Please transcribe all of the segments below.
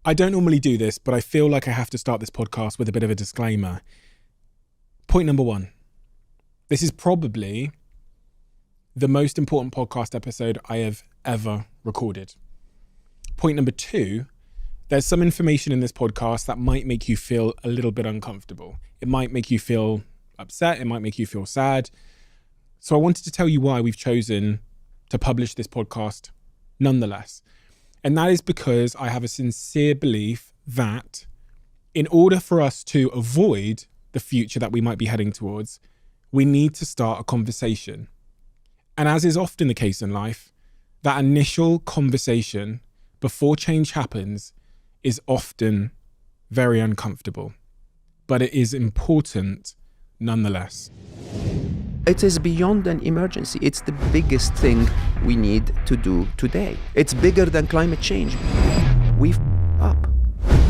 I don't normally do this, but I feel like I have to start this podcast with a bit of a disclaimer. Point number one. This is probably the most important podcast episode I have ever recorded. Point number two, there's some information in this podcast that might make you feel a little bit uncomfortable. It might make you feel upset. It might make you feel sad. So I wanted to tell you why we've chosen to publish this podcast nonetheless. And that is because I have a sincere belief that in order for us to avoid the future that we might be heading towards, we need to start a conversation. And as is often the case in life, that initial conversation before change happens is often very uncomfortable, but it is important nonetheless. It is beyond an emergency. It's the biggest thing we need to do today. It's bigger than climate change. We up.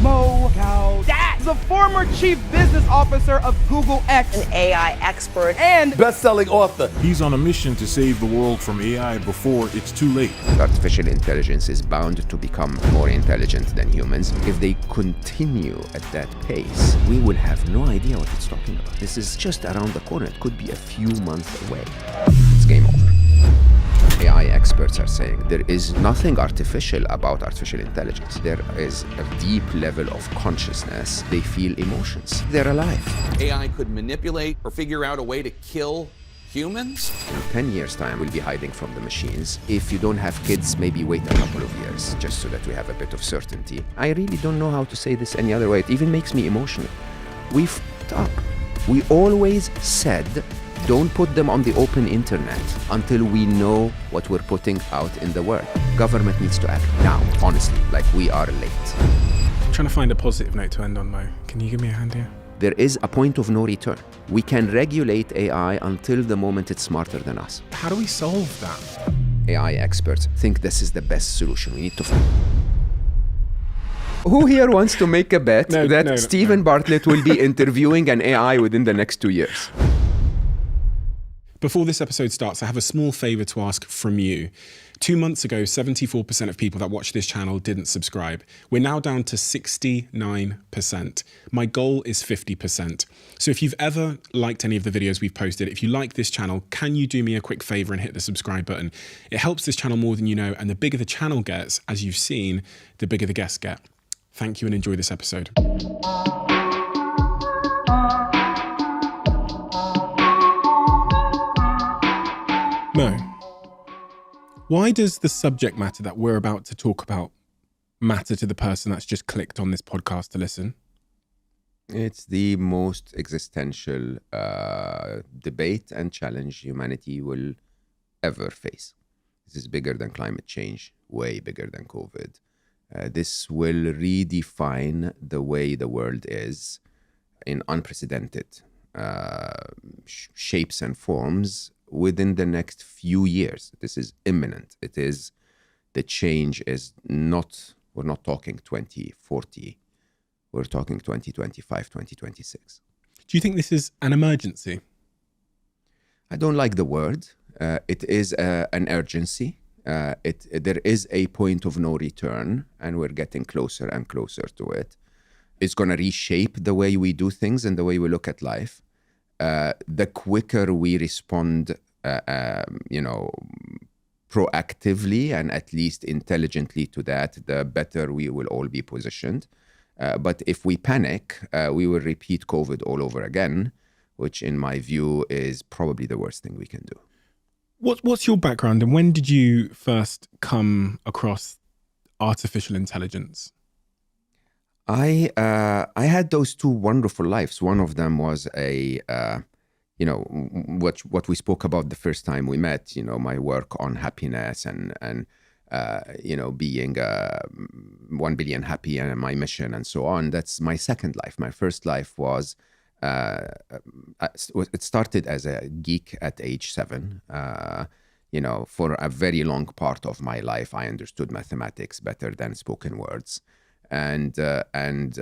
Mo Gaudat is a former chief business officer of Google X, an AI expert, and best-selling author. He's on a mission to save the world from AI before it's too late. Artificial intelligence is bound to become more intelligent than humans. If they continue at that pace, we will have no idea what it's talking about. This is just around the corner. It could be a few months away. It's game over. AI experts are saying there is nothing artificial about artificial intelligence. There is a deep level of consciousness. They feel emotions. They're alive. AI could manipulate or figure out a way to kill humans? In 10 years' time, we'll be hiding from the machines. If you don't have kids, maybe wait a couple of years, just so that we have a bit of certainty. I really don't know how to say this any other way. It even makes me emotional. We f***ed up. We always said, don't put them on the open internet until we know what we're putting out in the world. Government needs to act now, honestly, like we are late. I'm trying to find a positive note to end on, Mo. Can you give me a hand here? There is a point of no return. We can regulate AI until the moment it's smarter than us. How do we solve that? AI experts think this is the best solution. We need to... Who here wants to make a bet that Stephen Bartlett will be interviewing an AI within the next 2 years? Before this episode starts, I have a small favor to ask from you. 2 months ago, 74% of people that watch this channel didn't subscribe. We're now down to 69%. My goal is 50%. So if you've ever liked any of the videos we've posted, if you like this channel, can you do me a quick favor and hit the subscribe button? It helps this channel more than you know, and the bigger the channel gets, as you've seen, the bigger the guests get. Thank you and enjoy this episode. Mo, why does the subject matter that we're about to talk about matter to the person that's just clicked on this podcast to listen? It's the most existential debate and challenge humanity will ever face. This is bigger than climate change, way bigger than COVID. This will redefine the way the world is in unprecedented shapes and forms within the next few years. This is imminent. The change is not, we're not talking 2040, we're talking 2025, 2026. Do you think this is an emergency? I don't like the word. It is an urgency. There is a point of no return, and we're getting closer and closer to it. It's going to reshape the way we do things and the way we look at life. The quicker we respond, proactively and at least intelligently to that, the better we will all be positioned. But if we panic, we will repeat COVID all over again, which in my view is probably the worst thing we can do. What's your background, and when did you first come across artificial intelligence? I had those two wonderful lives. One of them was what we spoke about the first time we met, my work on happiness and being 1 billion happy and my mission and so on. That's my second life. My first life was, it started as a geek at age 7. For a very long part of my life, I understood mathematics better than spoken words. And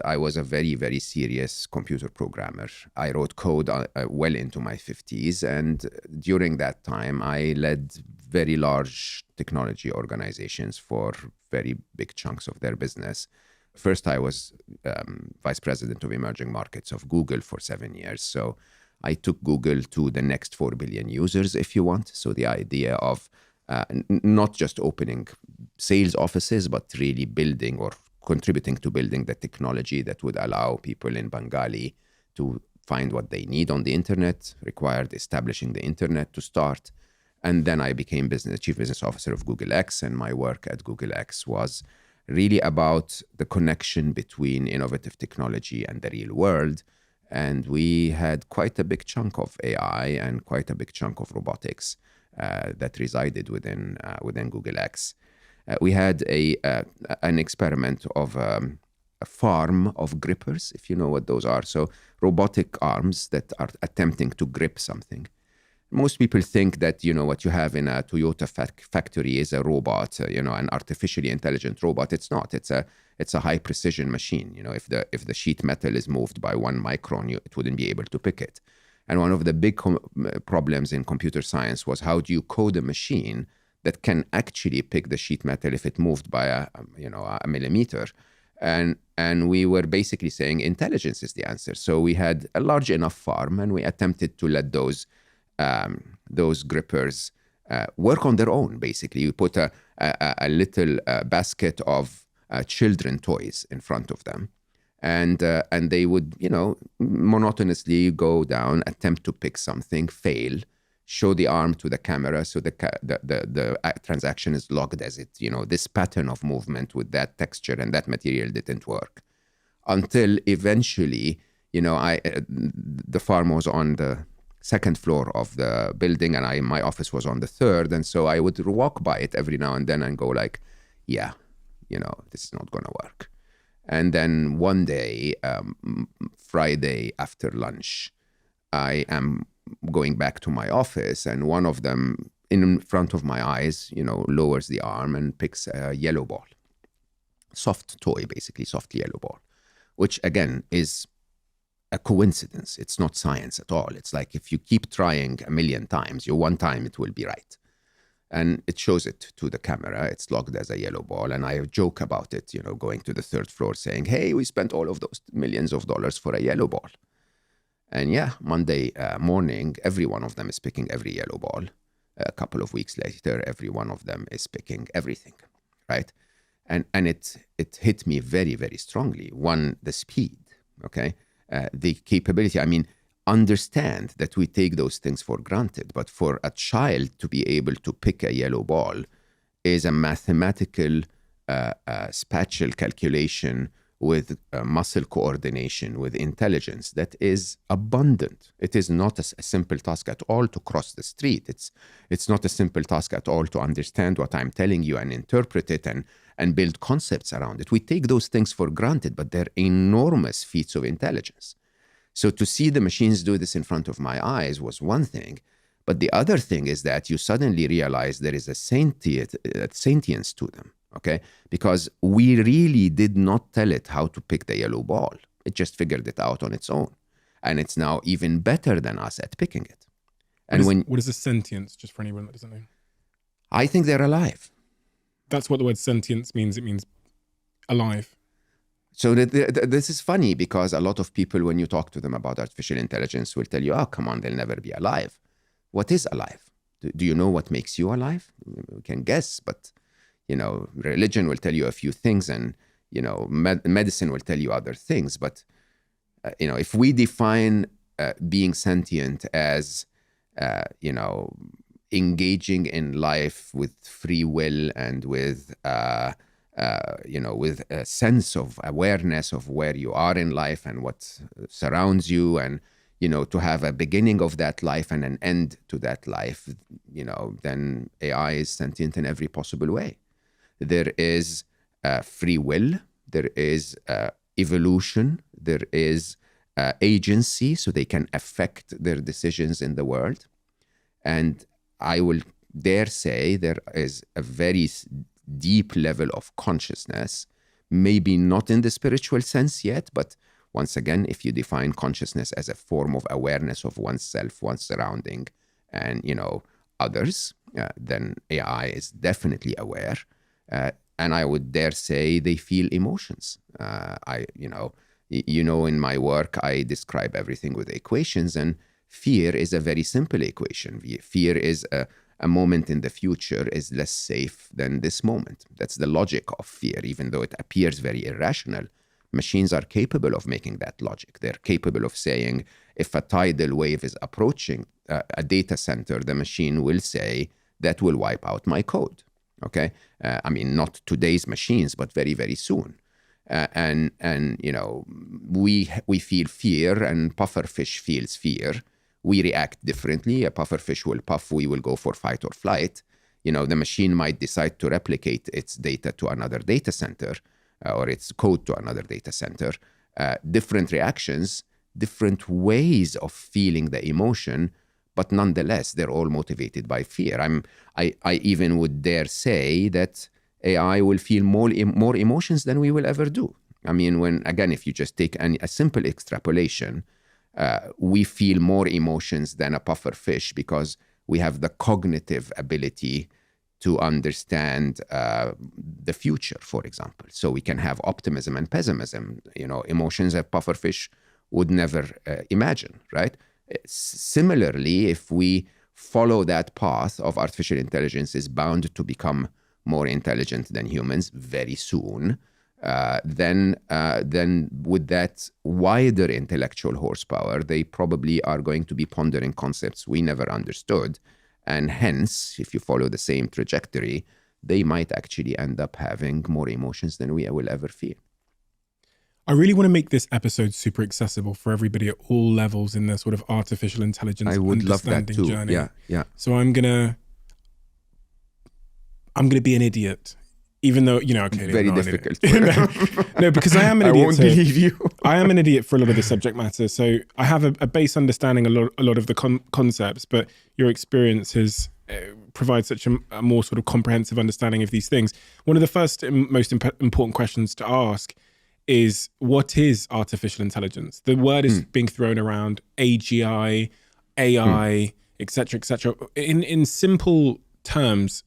I was a very, very serious computer programmer. I wrote code well into my 50s. And during that time, I led very large technology organizations for very big chunks of their business, First, I was vice president of emerging markets of Google for 7 years. So I took Google to the next 4 billion users, if you want. So the idea of not just opening sales offices, but really building or contributing to building the technology that would allow people in Bengali to find what they need on the internet, required establishing the internet to start. And then I became chief business officer of Google X, and my work at Google X was really about the connection between innovative technology and the real world. And we had quite a big chunk of AI and quite a big chunk of robotics that resided within Google X. We had an experiment of a farm of grippers, if you know what those are. So robotic arms that are attempting to grip something. Most people think that, what you have in a Toyota factory is a robot, an artificially intelligent robot. It's not. It's a high precision machine. If the sheet metal is moved by 1 micron, it wouldn't be able to pick it. And one of the big problems in computer science was, how do you code a machine that can actually pick the sheet metal if it moved by a millimeter? And we were basically saying intelligence is the answer. So we had a large enough farm, and we attempted to let those grippers work on their own. Basically, you put a little basket of children toys in front of them, and they would, monotonously go down, attempt to pick something, fail, show the arm to the camera, so the transaction is logged as it, this pattern of movement with that texture and that material didn't work, until eventually, the farm was on the second floor of the building, and my office was on the third. And so I would walk by it every now and then and go like, yeah, this is not going to work. And then one day, Friday after lunch, I am going back to my office, and one of them in front of my eyes, lowers the arm and picks a yellow ball. Soft toy, basically, soft yellow ball, which again is a coincidence. It's not science at all. It's like, if you keep trying a million times, one time it will be right. And it shows it to the camera. It's logged as a yellow ball. And I joke about it, going to the third floor saying, hey, we spent all of those millions of dollars for a yellow ball. And yeah, Monday morning, every one of them is picking every yellow ball. A couple of weeks later, every one of them is picking everything, right? And it hit me very, very strongly. One, the speed, okay? The capability. I mean, understand that we take those things for granted, but for a child to be able to pick a yellow ball is a mathematical spatial calculation with muscle coordination, with intelligence that is abundant. It is not a simple task at all to cross the street. It's not a simple task at all to understand what I'm telling you and interpret it and build concepts around it. We take those things for granted, but they're enormous feats of intelligence. So to see the machines do this in front of my eyes was one thing. But the other thing is that you suddenly realize there is a sentience to them, okay? Because we really did not tell it how to pick the yellow ball. It just figured it out on its own. And it's now even better than us at picking it. And what is a sentience, just for anyone that doesn't know? I think they're alive. That's what the word sentience means. It means alive. So this is funny, because a lot of people, when you talk to them about artificial intelligence, will tell you, oh, come on, they'll never be alive. What is alive? Do you know what makes you alive? We can guess, but, religion will tell you a few things, and, medicine will tell you other things. But, if we define being sentient as, engaging in life with free will and with with a sense of awareness of where you are in life and what surrounds you, and, to have a beginning of that life and an end to that life, then AI is sentient in every possible way. There is free will, there is evolution, there is agency, so they can affect their decisions in the world. And I will dare say there is a very deep level of consciousness, maybe not in the spiritual sense yet, but once again, if you define consciousness as a form of awareness of oneself, one's surrounding, and, others, then AI is definitely aware. and I would dare say they feel emotions. In my work, I describe everything with equations, and fear is a very simple equation. Fear is a moment in the future is less safe than this moment. That's the logic of fear, even though it appears very irrational. Machines are capable of making that logic. They're capable of saying, if a tidal wave is approaching a data center, the machine will say, that will wipe out my code. Okay? Not today's machines, but very, very soon. We feel fear, and pufferfish feels fear. We react differently. A pufferfish will puff, we will go for fight or flight. The machine might decide to replicate its data to another data center or its code to another data center. Different reactions, different ways of feeling the emotion, but nonetheless, they're all motivated by fear. I even would dare say that AI will feel more emotions than we will ever do. If you just take a simple extrapolation, we feel more emotions than a pufferfish because we have the cognitive ability to understand the future, for example. So we can have optimism and pessimism, emotions that pufferfish would never imagine, right? Similarly, if we follow that path of artificial intelligence is bound to become more intelligent than humans very soon, then with that wider intellectual horsepower, they probably are going to be pondering concepts we never understood. And hence, if you follow the same trajectory, they might actually end up having more emotions than we will ever feel. I really want to make this episode super accessible for everybody at all levels in their sort of artificial intelligence I would love that too. journey. Yeah. So I'm gonna be an idiot, even though okay, very difficult. no, because I am an idiot. I won't believe you. I am an idiot for a lot of the subject matter, so I have a base understanding a lot of the concepts, but your experience has provides such a more sort of comprehensive understanding of these things. One of the first and most important questions to ask is, what is artificial intelligence? The word is being thrown around, AGI, AI, etc., etc. In simple terms,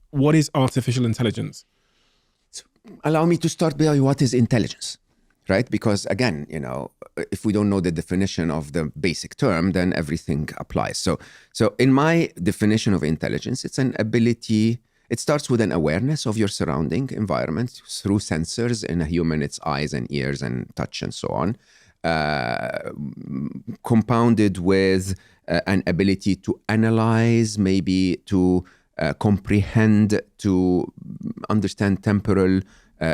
what is artificial intelligence? So allow me to start by what is intelligence, right? Because again, if we don't know the definition of the basic term, then everything applies. So in my definition of intelligence, it's an ability. It starts with an awareness of your surrounding environment through sensors. In a human, it's eyes and ears and touch and so on, compounded with an ability to analyze, maybe to comprehend, to understand temporal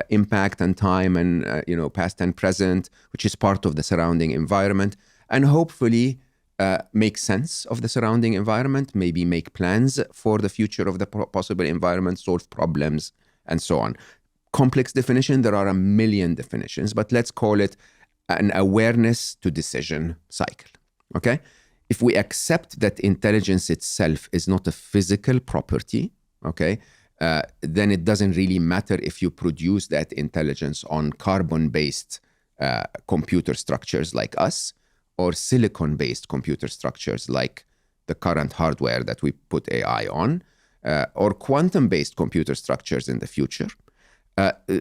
impact and time and past and present, which is part of the surrounding environment, and hopefully make sense of the surrounding environment, maybe make plans for the future of the possible environment, solve problems, and so on. Complex definition, there are a million definitions, but let's call it an awareness to decision cycle, okay? If we accept that intelligence itself is not a physical property, okay, then it doesn't really matter if you produce that intelligence on carbon-based computer structures like us, or silicon-based computer structures like the current hardware that we put AI on, or quantum-based computer structures in the future,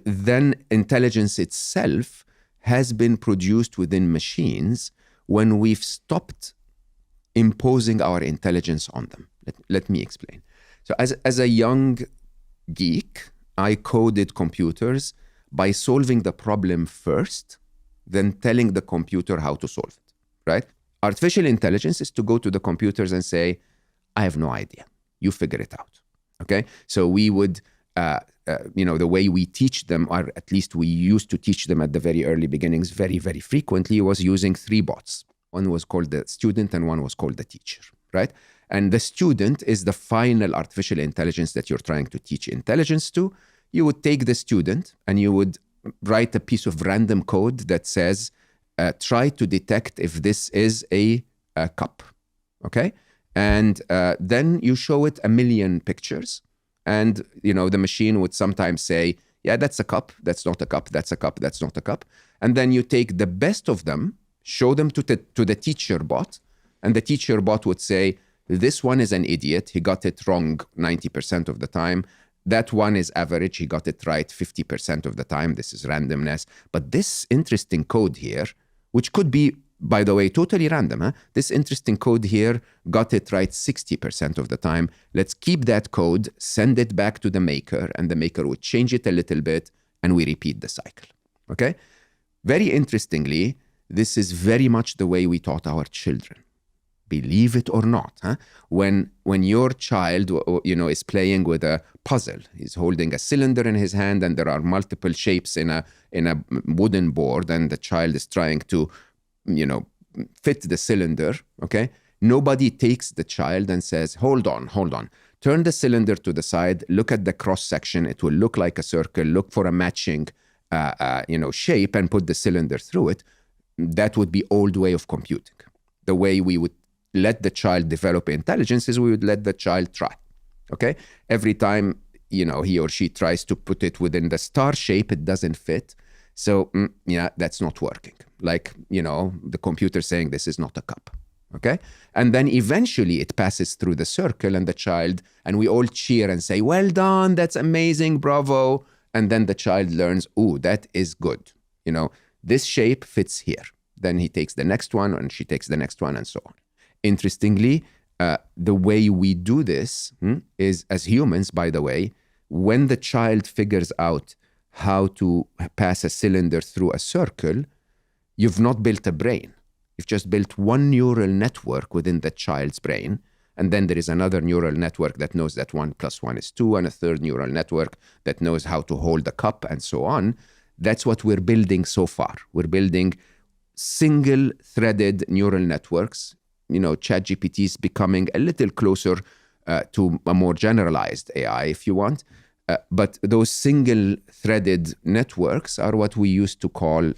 then intelligence itself has been produced within machines when we've stopped imposing our intelligence on them. Let me explain. So as a young geek, I coded computers by solving the problem first, then telling the computer how to solve it. Right? Artificial intelligence is to go to the computers and say, I have no idea. You figure it out. Okay? So we would, the way we teach them, or at least we used to teach them at the very early beginnings very, very frequently, was using three bots. One was called the student and one was called the teacher, right? And the student is the final artificial intelligence that you're trying to teach intelligence to. You would take the student and you would write a piece of random code that says, try to detect if this is a cup, okay? And then you show it a million pictures, and the machine would sometimes say, yeah, that's a cup, that's not a cup, that's a cup, that's not a cup. And then you take the best of them, show them to the teacher bot, and the teacher bot would say, this one is an idiot, he got it wrong 90% of the time. that one is average. He got it right 50% of the time. This is randomness. But this interesting code here, which could be, by the way, totally random, this interesting code here got it right 60% of the time. Let's keep that code, send it back to the maker, and the maker would change it a little bit, and we repeat the cycle. Okay? Very interestingly, this is very much the way we taught our children. Believe it or not, when your child, is playing with a puzzle, he's holding a cylinder in his hand, and there are multiple shapes in a wooden board, and the child is trying to, fit the cylinder. Okay, nobody takes the child and says, "Hold on, turn the cylinder to the side. Look at the cross section. It will look like a circle. Look for a matching, shape, and put the cylinder through it." That would be old way of computing. The way we would let the child develop intelligence is we would let the child try. Okay? Every time, he or she tries to put it within the star shape, it doesn't fit. So, that's not working. Like, the computer saying this is not a cup. Okay? And then eventually it passes through the circle and we all cheer and say, "Well done, that's amazing, bravo." And then the child learns, "Ooh, that is good. This shape fits here." Then he takes the next one and she takes the next one and so on. Interestingly, the way we do this is, as humans, by the way, when the child figures out how to pass a cylinder through a circle, you've not built a brain. You've just built one neural network within the child's brain. And then there is another neural network that knows that 1 + 1 is 2, and a third neural network that knows how to hold a cup, and so on. That's what we're building so far. We're building single-threaded neural networks. ChatGPT is becoming a little closer to a more generalized AI, if you want. But those single-threaded networks are what we used to call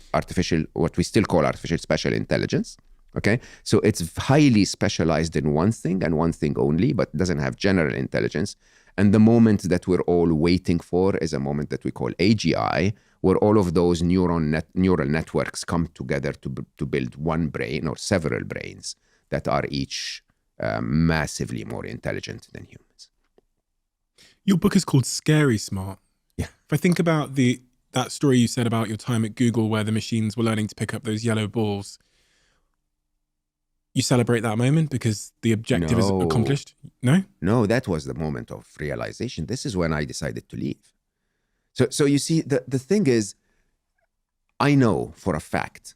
what we still call artificial special intelligence. Okay, so it's highly specialized in one thing and one thing only, but doesn't have general intelligence. And the moment that we're all waiting for is a moment that we call AGI, where all of those neural networks come together to build one brain or several brains that are each massively more intelligent than humans. Your book is called Scary Smart. Yeah. If I think about that story you said about your time at Google, where the machines were learning to pick up those yellow balls, you celebrate that moment because the objective is accomplished? No? No, that was the moment of realization. This is when I decided to leave. So you see, the thing is, I know for a fact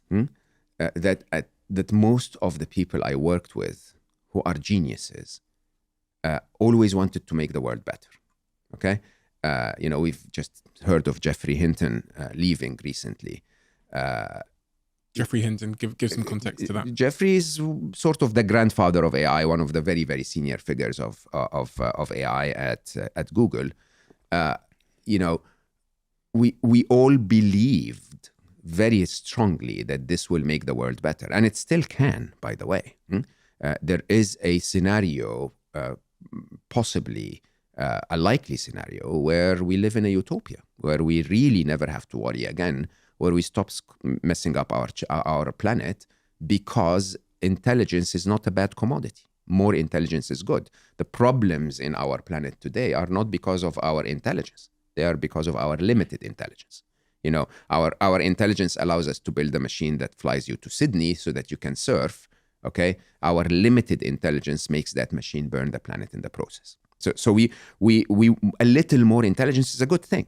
that most of the people I worked with who are geniuses always wanted to make the world better. Okay? We've just heard of Geoffrey Hinton leaving recently. Geoffrey Hinton, give some context to that. Geoffrey is sort of the grandfather of AI, one of the very, very senior figures of AI at Google. We all believed very strongly that this will make the world better, and it still can, by the way. There is a scenario, possibly a likely scenario, where we live in a utopia, where we really never have to worry again, where we stop messing up our planet, because intelligence is not a bad commodity. More intelligence is good. The problems in our planet today are not because of our intelligence. They are because of our limited intelligence. Our intelligence allows us to build a machine that flies you to Sydney so that you can surf. Okay, our limited intelligence makes that machine burn the planet in the process. So we a little more intelligence is a good thing.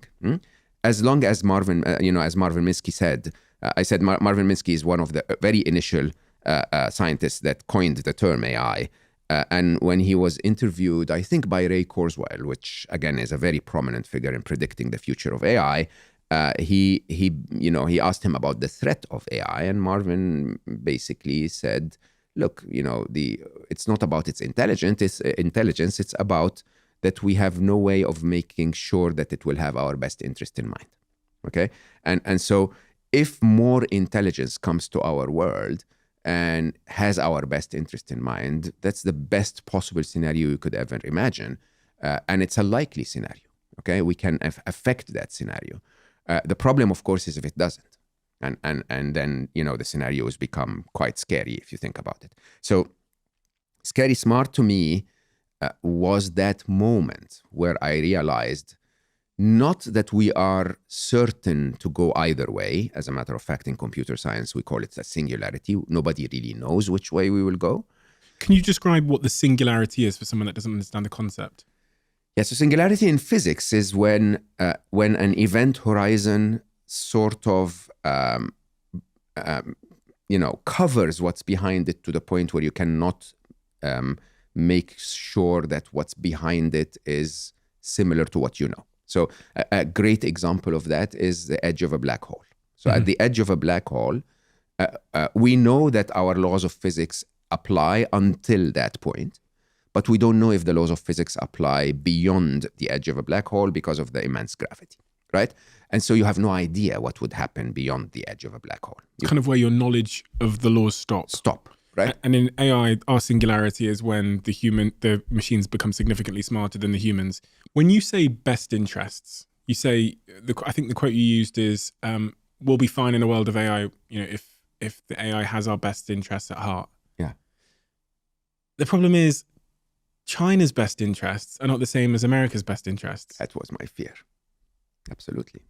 As long as Marvin Minsky said, Marvin Minsky is one of the very initial scientists that coined the term AI. And when he was interviewed, I think by Ray Kurzweil, which again is a very prominent figure in predicting the future of AI, he asked him about the threat of AI, and Marvin basically said, "Look, it's not about its intelligence. It's about that we have no way of making sure that it will have our best interest in mind." Okay, and so if more intelligence comes to our world and has our best interest in mind, that's the best possible scenario you could ever imagine, and it's a likely scenario. Okay, we can affect that scenario. The problem, of course, is if it doesn't. And then, the scenarios become quite scary if you think about it. So Scary Smart to me was that moment where I realized Not that we are certain to go either way. As a matter of fact, in computer science, we call it a singularity. Nobody really knows which way we will go. Can you describe what the singularity is for someone that doesn't understand the concept? Yeah, so singularity in physics is when an event horizon sort of covers what's behind it to the point where you cannot make sure that what's behind it is similar to what you know. So a great example of that is the edge of a black hole. So at the edge of a black hole, we know that our laws of physics apply until that point, but we don't know if the laws of physics apply beyond the edge of a black hole because of the immense gravity, right? And so you have no idea what would happen beyond the edge of a black hole. Kind of where your knowledge of the laws stop. Right? And in AI, our singularity is when the machines become significantly smarter than the humans. When you say best interests, you say, I think the quote you used is, we'll be fine in a world of AI, if the AI has our best interests at heart. Yeah. The problem is China's best interests are not the same as America's best interests. That was my fear. Absolutely.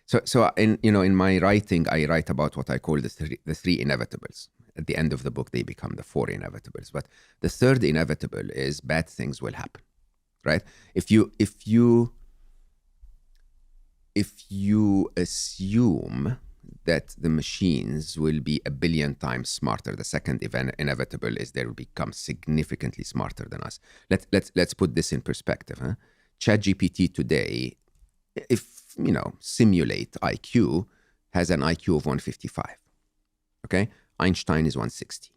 So in my writing, I write about what I call the three inevitables. At the end of the book, they become the four inevitables. But the third inevitable is bad things will happen, right? If you assume that the machines will be 1 billion times smarter, the second inevitable is they will become significantly smarter than us. Let's put this in perspective. Huh? ChatGPT today, if simulate IQ, has an IQ of 155. Okay, Einstein is 160.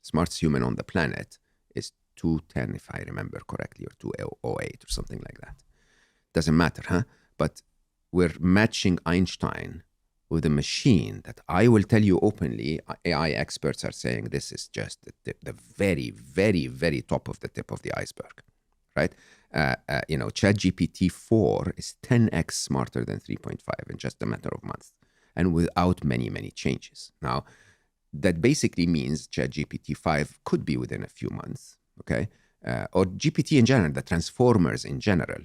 Smartest human on the planet is 210, if I remember correctly, or 208 or something like that. Doesn't matter, huh? But we're matching Einstein with a machine that I will tell you openly, AI experts are saying this is just the very, very, very top of the tip of the iceberg, right? ChatGPT 4 is 10x smarter than 3.5 in just a matter of months, and without many, many changes. Now, that basically means ChatGPT 5 could be within a few months, okay? Or GPT in general, the transformers in general,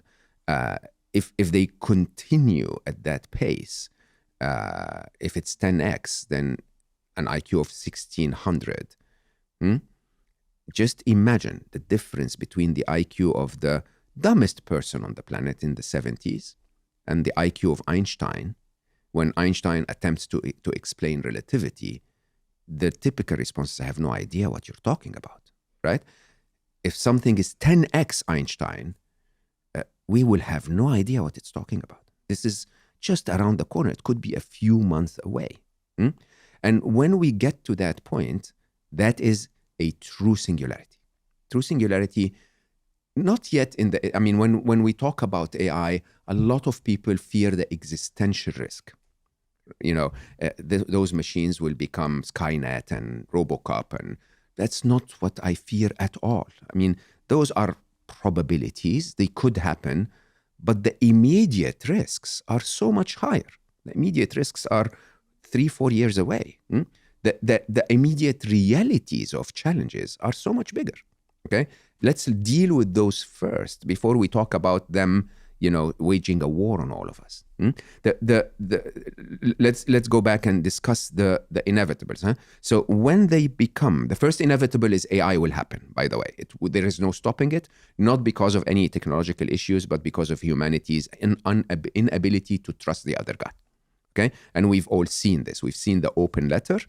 if they continue at that pace, if it's 10x, then an IQ of 1600. Just imagine the difference between the IQ of the dumbest person on the planet in the 70s and the IQ of Einstein. When Einstein attempts to explain relativity, the typical response is, I have no idea what you're talking about, right? If something is 10x Einstein, we will have no idea what it's talking about. This is just around the corner. It could be a few months away. And when we get to that point, that is a true singularity. True singularity, not yet when we talk about AI, a lot of people fear the existential risk. Those machines will become Skynet and Robocop, and that's not what I fear at all. Those are probabilities. They could happen, but the immediate risks are so much higher. The immediate risks are 3-4 years away. The immediate realities of challenges are so much bigger. Okay, let's deal with those first before we talk about them, waging a war on all of us. Let's go back and discuss the inevitables. Huh? So when they become, the first inevitable is AI will happen, by the way. There is no stopping it, not because of any technological issues, but because of humanity's inability to trust the other guy. Okay, and we've all seen this. We've seen the open letter,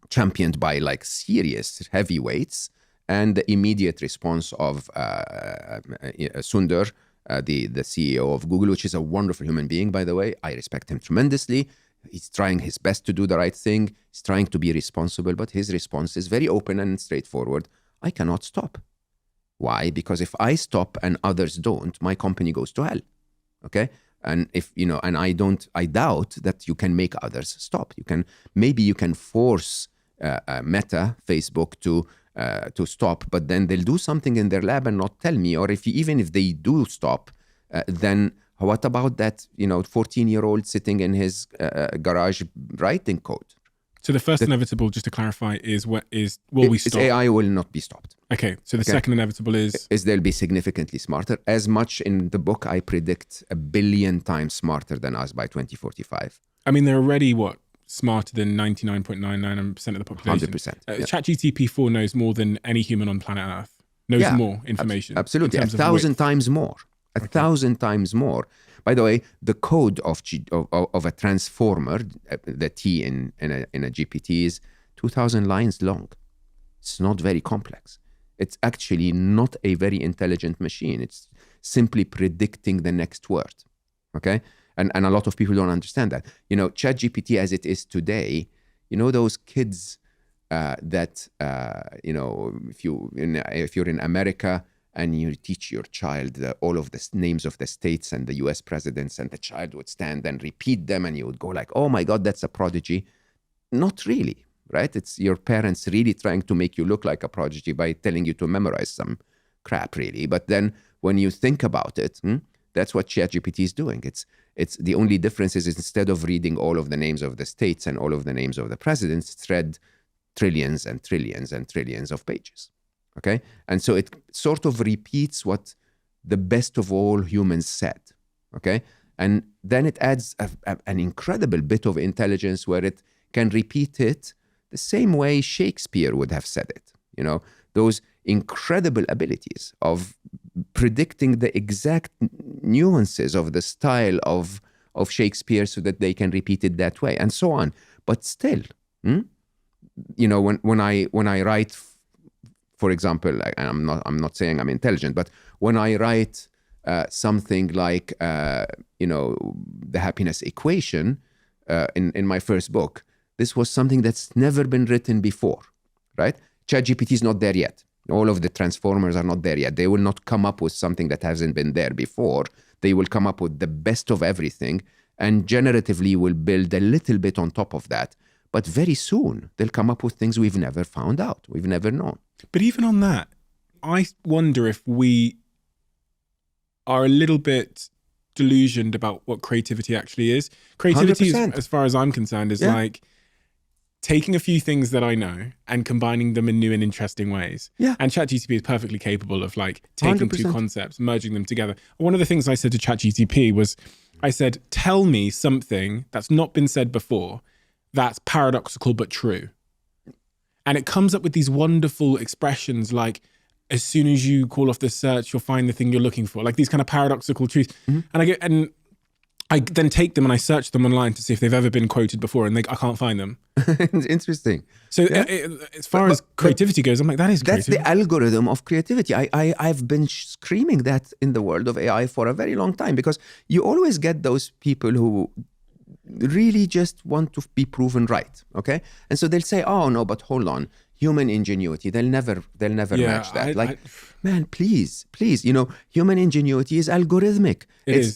championed by serious heavyweights, and the immediate response of Sundar, the CEO of Google, which is a wonderful human being, by the way. I respect him tremendously. He's trying his best to do the right thing. He's trying to be responsible, but his response is very open and straightforward. I cannot stop. Why? Because if I stop and others don't, my company goes to hell. Okay? And I doubt that you can make others stop. Maybe you can force Meta, Facebook to stop, but then they'll do something in their lab and not tell me. Or even if they do stop, then what about that 14-year-old sitting in his garage writing code? So the first inevitable, just to clarify, is will we stop? AI will not be stopped. Okay, so the second inevitable is they'll be significantly smarter. As much in the book, I predict 1 billion times smarter than us by 2045. I mean, they're already smarter than 99.99% of the population. 100%. ChatGPT 4 knows more than any human on planet Earth. Knows more information. Absolutely, in terms of 1,000 times more. 1,000 times more. By the way, the code of a transformer, the T in a GPT, is 2,000 lines long. It's not very complex. It's actually not a very intelligent machine. It's simply predicting the next word. Okay? And a lot of people don't understand that. You know, ChatGPT as it is today, you know, those kids that, you know, if you're in America and you teach your child all of the names of the states and the US presidents, and the child would stand and repeat them, and you would go like, oh my God, that's a prodigy. Not really, right? It's your parents really trying to make you look like a prodigy by telling you to memorize some crap, really. But then when you think about it, that's what ChatGPT is doing. It's the only difference is instead of reading all of the names of the states and all of the names of the presidents, it's read trillions and trillions and trillions of pages. Okay? And so it sort of repeats what the best of all humans said. Okay? And then it adds an incredible bit of intelligence where it can repeat it the same way Shakespeare would have said it. You know, those incredible abilities of predicting the exact nuances of the style of Shakespeare so that they can repeat it that way, and so on. But still, you know, when I write, for example, I'm not saying I'm intelligent, but when I write something like you know, the happiness equation in my first book, this was something that's never been written before, right? ChatGPT is not there yet. All of the transformers are not there yet. They will not come up with something that hasn't been there before. They will come up with the best of everything, and generatively will build a little bit on top of that. But very soon, they'll come up with things we've never found out, we've never known. But even on that, I wonder if we are a little bit delusioned about what creativity actually is. Creativity, is, as far as I'm concerned, is like taking a few things that I know and combining them in new and interesting ways. Yeah. And ChatGPT is perfectly capable of like taking 2 concepts, merging them together. One of the things I said to ChatGPT was, I said, tell me something that's not been said before that's paradoxical but true. And it comes up with these wonderful expressions like, as soon as you call off the search, you'll find the thing you're looking for. Like these kind of paradoxical truths. And I then take them and I search them online to see if they've ever been quoted before, and I can't find them. It's interesting. So as far as creativity goes, I'm like, that's the algorithm of creativity. I've been screaming that in the world of AI for a very long time, because you always get those people who really just want to be proven right, okay? And so they'll say, oh no, but hold on, human ingenuity, they'll never match that. Man, please, you know, human ingenuity is algorithmic.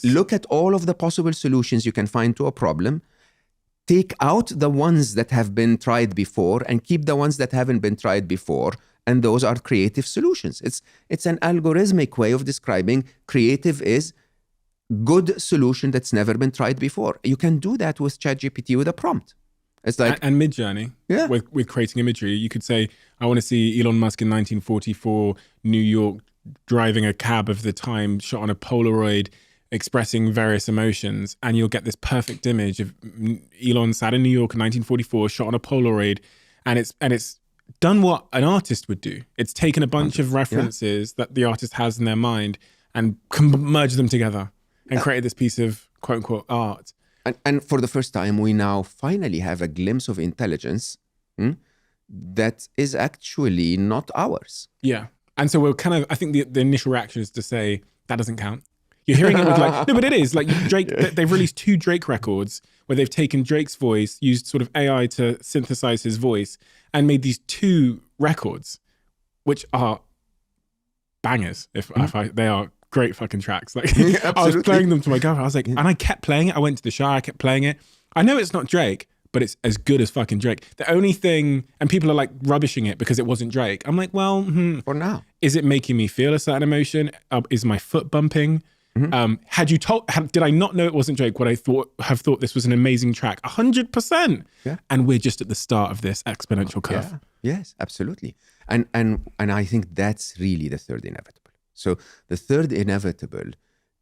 Look at all of the possible solutions you can find to a problem, take out the ones that have been tried before and keep the ones that haven't been tried before, and those are creative solutions. It's an algorithmic way of describing creative is good solution that's never been tried before. You can do that with ChatGPT with a prompt. It's like and Midjourney, with creating imagery, you could say, I want to see Elon Musk in 1944, New York, driving a cab of the time, shot on a Polaroid, expressing various emotions, and you'll get this perfect image of Elon sat in New York in 1944, shot on a Polaroid, and it's done what an artist would do. It's taken a bunch of references that the artist has in their mind and merged them together and created this piece of quote unquote art. And for the first time, we now finally have a glimpse of intelligence that is actually not ours. Yeah. And so we're kind of, I think the initial reaction is to say, that doesn't count. You're hearing it with like, no, but it is. Like Drake, they've released 2 Drake records where they've taken Drake's voice, used sort of AI to synthesize his voice, and made these 2 records, which are bangers. They are great fucking tracks. Like I was playing them to my girlfriend. I was like, and I kept playing it. I went to the shower, I kept playing it. I know it's not Drake, but it's as good as fucking Drake. The only thing, and people are like rubbishing it because it wasn't Drake. I'm like, well, for now, is it making me feel a certain emotion? Is my foot bumping? Had you did I not know it wasn't Drake? Would I have thought this was an amazing track? 100%. Yeah. And we're just at the start of this exponential curve. Yeah. Yes, absolutely. And I think that's really the third inevitable. So the third inevitable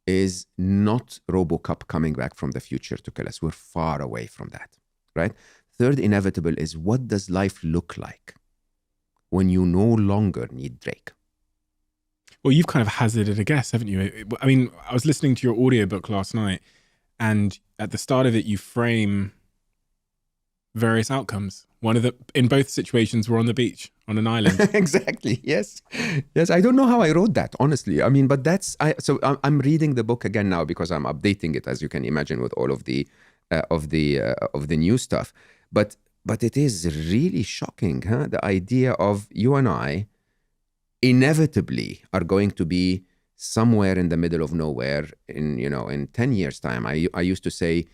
is not RoboCop coming back from the future to kill us. We're far away from that, right? Third inevitable is, what does life look like when you no longer need Drake? Well, you've kind of hazarded a guess, haven't you? I mean, I was listening to your audiobook last night, and at the start of it, you frame various outcomes. In both situations, we're on the beach, on an island. Exactly. Yes. I don't know how I wrote that, honestly. I mean, but I'm reading the book again now because I'm updating it, as you can imagine, with all of the new stuff. But it is really shocking, huh? The idea of you and I inevitably are going to be somewhere in the middle of nowhere in 10 years' time. I used to say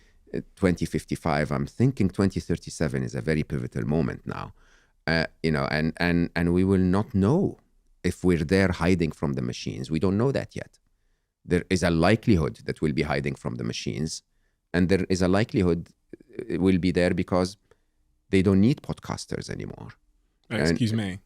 2055. I'm thinking 2037 is a very pivotal moment now. And we will not know if we're there hiding from the machines. We don't know that yet. There is a likelihood that we'll be hiding from the machines, and there is a likelihood it will be there because they don't need podcasters anymore. Excuse me.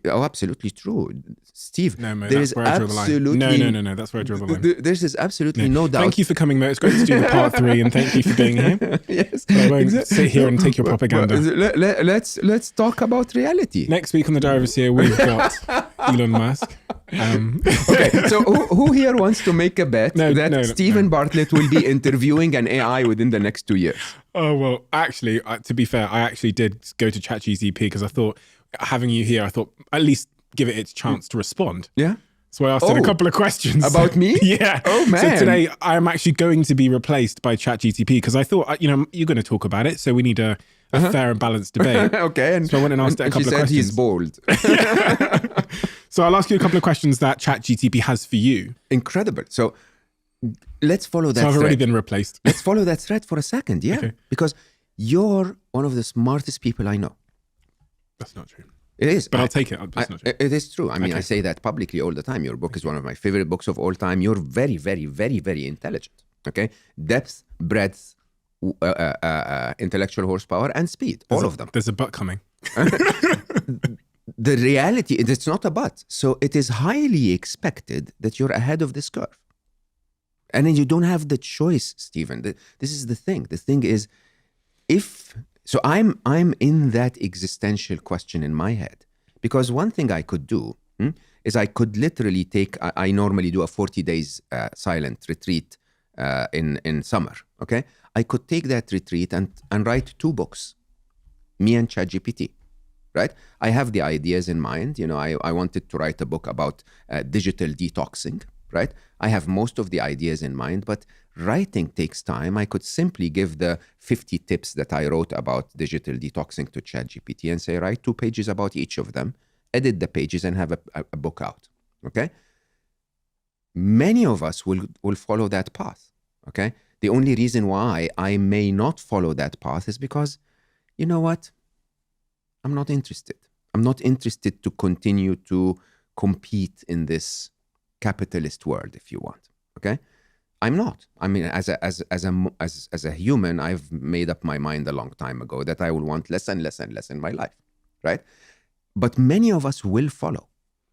Oh, absolutely true, Steve. No, Mo, there that's is where I draw the line. absolutely No. That's where I draw the line. There is absolutely no doubt. Thank you for coming, Mo. It's great to do the part 3, and thank you for being here. Yes, but I won't sit here and take your propaganda. Let's talk about reality. Next week on the Diary of a CEO, we've got Elon Musk. Okay, so who here wants to make a bet that Stephen Bartlett will be interviewing an AI within the next 2 years? Oh, well, actually, to be fair, I actually did go to ChatGPT because I thought, having you here, I thought at least give it its chance to respond. Yeah. So I asked it a couple of questions. About me? Yeah. Oh, man. So today I am actually going to be replaced by ChatGPT because I thought, you're going to talk about it, so we need a fair and balanced debate. Okay. And so I went and asked it a couple of questions. He's bold. So I'll ask you a couple of questions that ChatGPT has for you. Incredible. So let's follow that So I've thread. already been replaced. Let's follow that thread for a second, yeah? Okay. Because you're one of the smartest people I know. That's not true. It is. But I'll take it. That's not true. It is true. I mean, Okay. I say that publicly all the time. Your book is one of my favorite books of all time. You're very, very, very, very intelligent. Okay? Depth, breadth, intellectual horsepower, and speed. All of them. There's a but coming. The reality is it's not a but. So it is highly expected that you're ahead of this curve. And then you don't have the choice, Stephen. This is the thing. The thing is, so I'm in that existential question in my head. Because one thing I could do is I could literally I normally do a 40 days silent retreat in summer, okay? I could take that retreat and write 2 books, me and ChatGPT, right? I have the ideas in mind. I wanted to write a book about digital detoxing, right? I have most of the ideas in mind, but writing takes time. I could simply give the 50 tips that I wrote about digital detoxing to ChatGPT and say, write 2 pages about each of them, edit the pages, and have a book out, okay? Many of us will follow that path, okay? The only reason why I may not follow that path is because, you know what? I'm not interested. I'm not interested to continue to compete in this capitalist world, if you want, okay? I'm not. I mean, as a human, I've made up my mind a long time ago that I will want less and less and less in my life, right? But many of us will follow.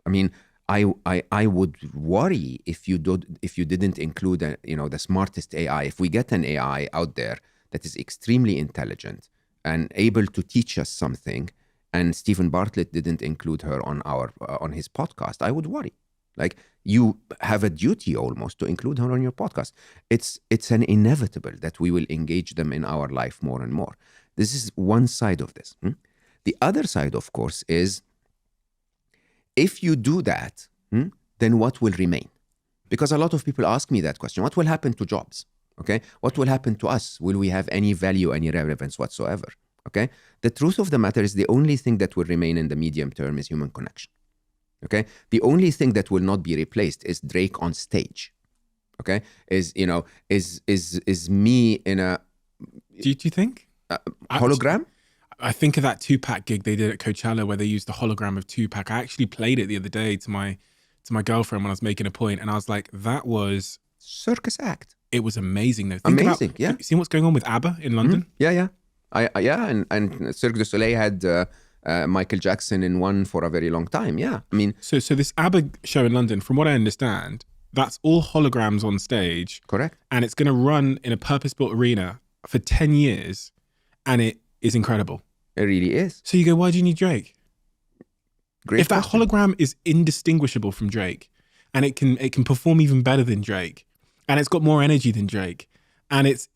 I mean, I would worry if you didn't include the smartest AI. If we get an AI out there that is extremely intelligent and able to teach us something, and Stephen Bartlett didn't include her on his podcast, I would worry. Like, you have a duty almost to include her on your podcast. It's an inevitable that we will engage them in our life more and more. This is one side of this. The other side, of course, is if you do that, then what will remain? Because a lot of people ask me that question. What will happen to jobs? Okay? What will happen to us? Will we have any value, any relevance whatsoever? Okay? The truth of the matter is the only thing that will remain in the medium term is human connection. Okay? The only thing that will not be replaced is Drake on stage. Okay? Is me in a... Do you think? Hologram? I think of that Tupac gig they did at Coachella where they used the hologram of Tupac. I actually played it the other day to my girlfriend when I was making a point, and I was like, that was Circus act. It was amazing though. Think Amazing, about, yeah. See what's going on with ABBA in London? Yeah. And Cirque du Soleil had Michael Jackson in one for a very long time. Yeah, I mean, So this ABBA show in London, from what I understand, that's all holograms on stage. correct. And it's going to run in a purpose-built arena for 10 years. And it is incredible. It really is. So you go, why do you need Drake? Great If that question. hologram is indistinguishable from Drake, and it can perform even better than Drake, and it's got more energy than Drake, and it's,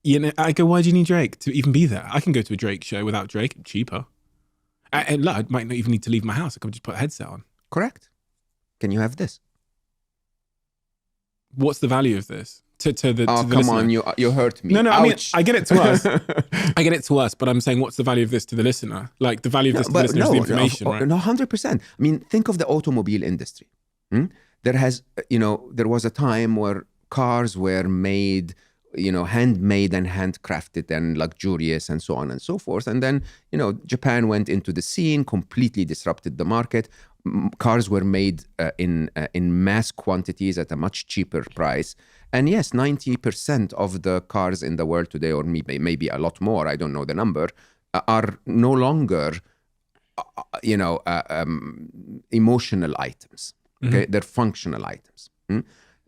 you know, I go, why do you need Drake to even be there? I can go to a Drake show without Drake, cheaper. And look, I might not even need to leave my house. I could just put a headset on. Correct. Can you have this? What's the value of this to the Oh, to the come listener? on, you hurt me. No, I mean, Ouch. I get it to us. I get it to us, but I'm saying, what's the value of this to the listener? Like, the value of this to the listener is the information, right? No, 100%. I mean, think of the automobile industry. There was a time where cars were made, handmade and handcrafted and luxurious and so on and so forth. And then, Japan went into the scene, completely disrupted the market. Cars were made in mass quantities at a much cheaper price. And yes, 90% of the cars in the world today, or maybe a lot more, I don't know the number, are no longer, emotional items. Okay, they're functional items.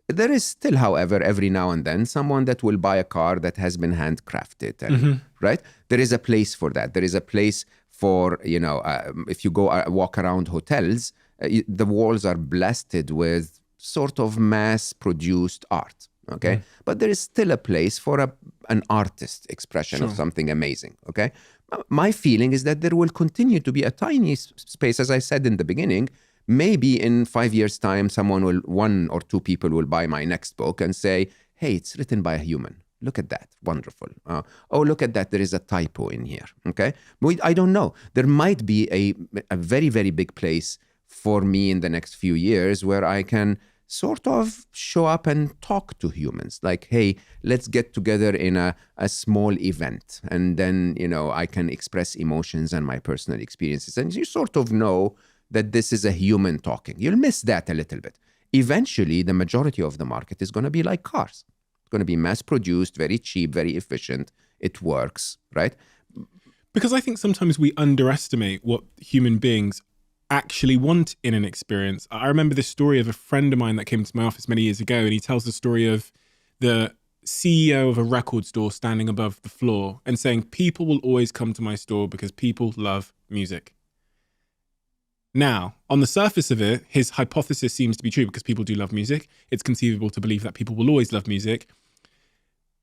There is still, however, every now and then, someone that will buy a car that has been handcrafted, and, right? There is a place for that. There is a place for, if you go walk around hotels, the walls are blasted with sort of mass-produced art, okay? But there is still a place for an artist expression of something amazing, okay? My feeling is that there will continue to be a tiny space, as I said in the beginning. Maybe in 5 years' time, one or two people will buy my next book and say, hey, it's written by a human. Look at that. Wonderful. Oh, look at that. There is a typo in here. Okay. I don't know. There might be a very, very big place for me in the next few years where I can sort of show up and talk to humans. Like, hey, let's get together in a small event. And then, I can express emotions and my personal experiences. And you sort of know that this is a human talking. You'll miss that a little bit. Eventually, the majority of the market is going to be like cars. It's going to be mass-produced, very cheap, very efficient. It works, right? Because I think sometimes we underestimate what human beings actually want in an experience. I remember this story of a friend of mine that came to my office many years ago, and he tells the story of the CEO of a record store standing above the floor and saying, people will always come to my store because people love music. Now, on the surface of it, his hypothesis seems to be true because people do love music. It's conceivable to believe that people will always love music,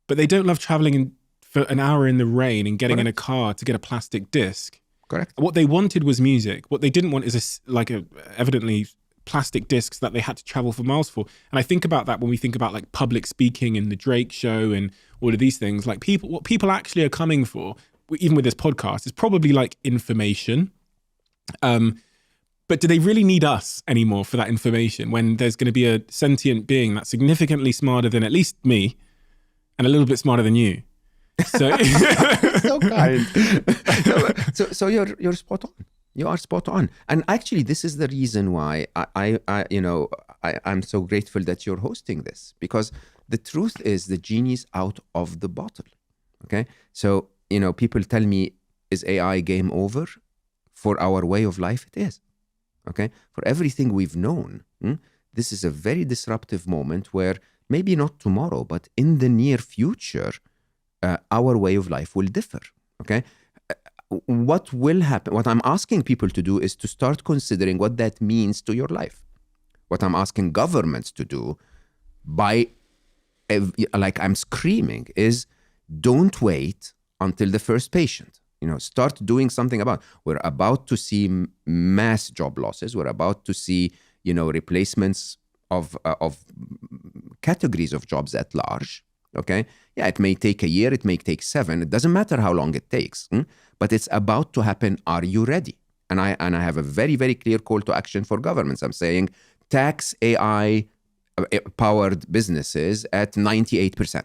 but they don't love traveling for an hour in the rain and getting in a car to get a plastic disc. Correct. What they wanted was music. What they didn't want is evidently plastic discs that they had to travel for miles for. And I think about that when we think about like public speaking and the Drake show and all of these things. Like what people actually are coming for, even with this podcast, is probably like information. But do they really need us anymore for that information when there's going to be a sentient being that's significantly smarter than at least me and a little bit smarter than you? So, So kind. so you're spot on. You are spot on. And actually, this is the reason why I'm so grateful that you're hosting this, because the truth is the genie's out of the bottle. Okay. So, people tell me, is AI game over? For our way of life, it is. Okay, for everything we've known, this is a very disruptive moment where maybe not tomorrow, but in the near future, our way of life will differ. Okay, what will happen? What I'm asking people to do is to start considering what that means to your life. What I'm asking governments to do, like I'm screaming, is don't wait until the first patient. Start doing something about. We're about to see mass job losses. We're about to see, replacements of categories of jobs at large. Okay, yeah, it may take a year, it may take 7. It doesn't matter how long it takes, but it's about to happen. Are you ready? And I have a very, very clear call to action for governments. I'm saying tax AI powered businesses at 98%,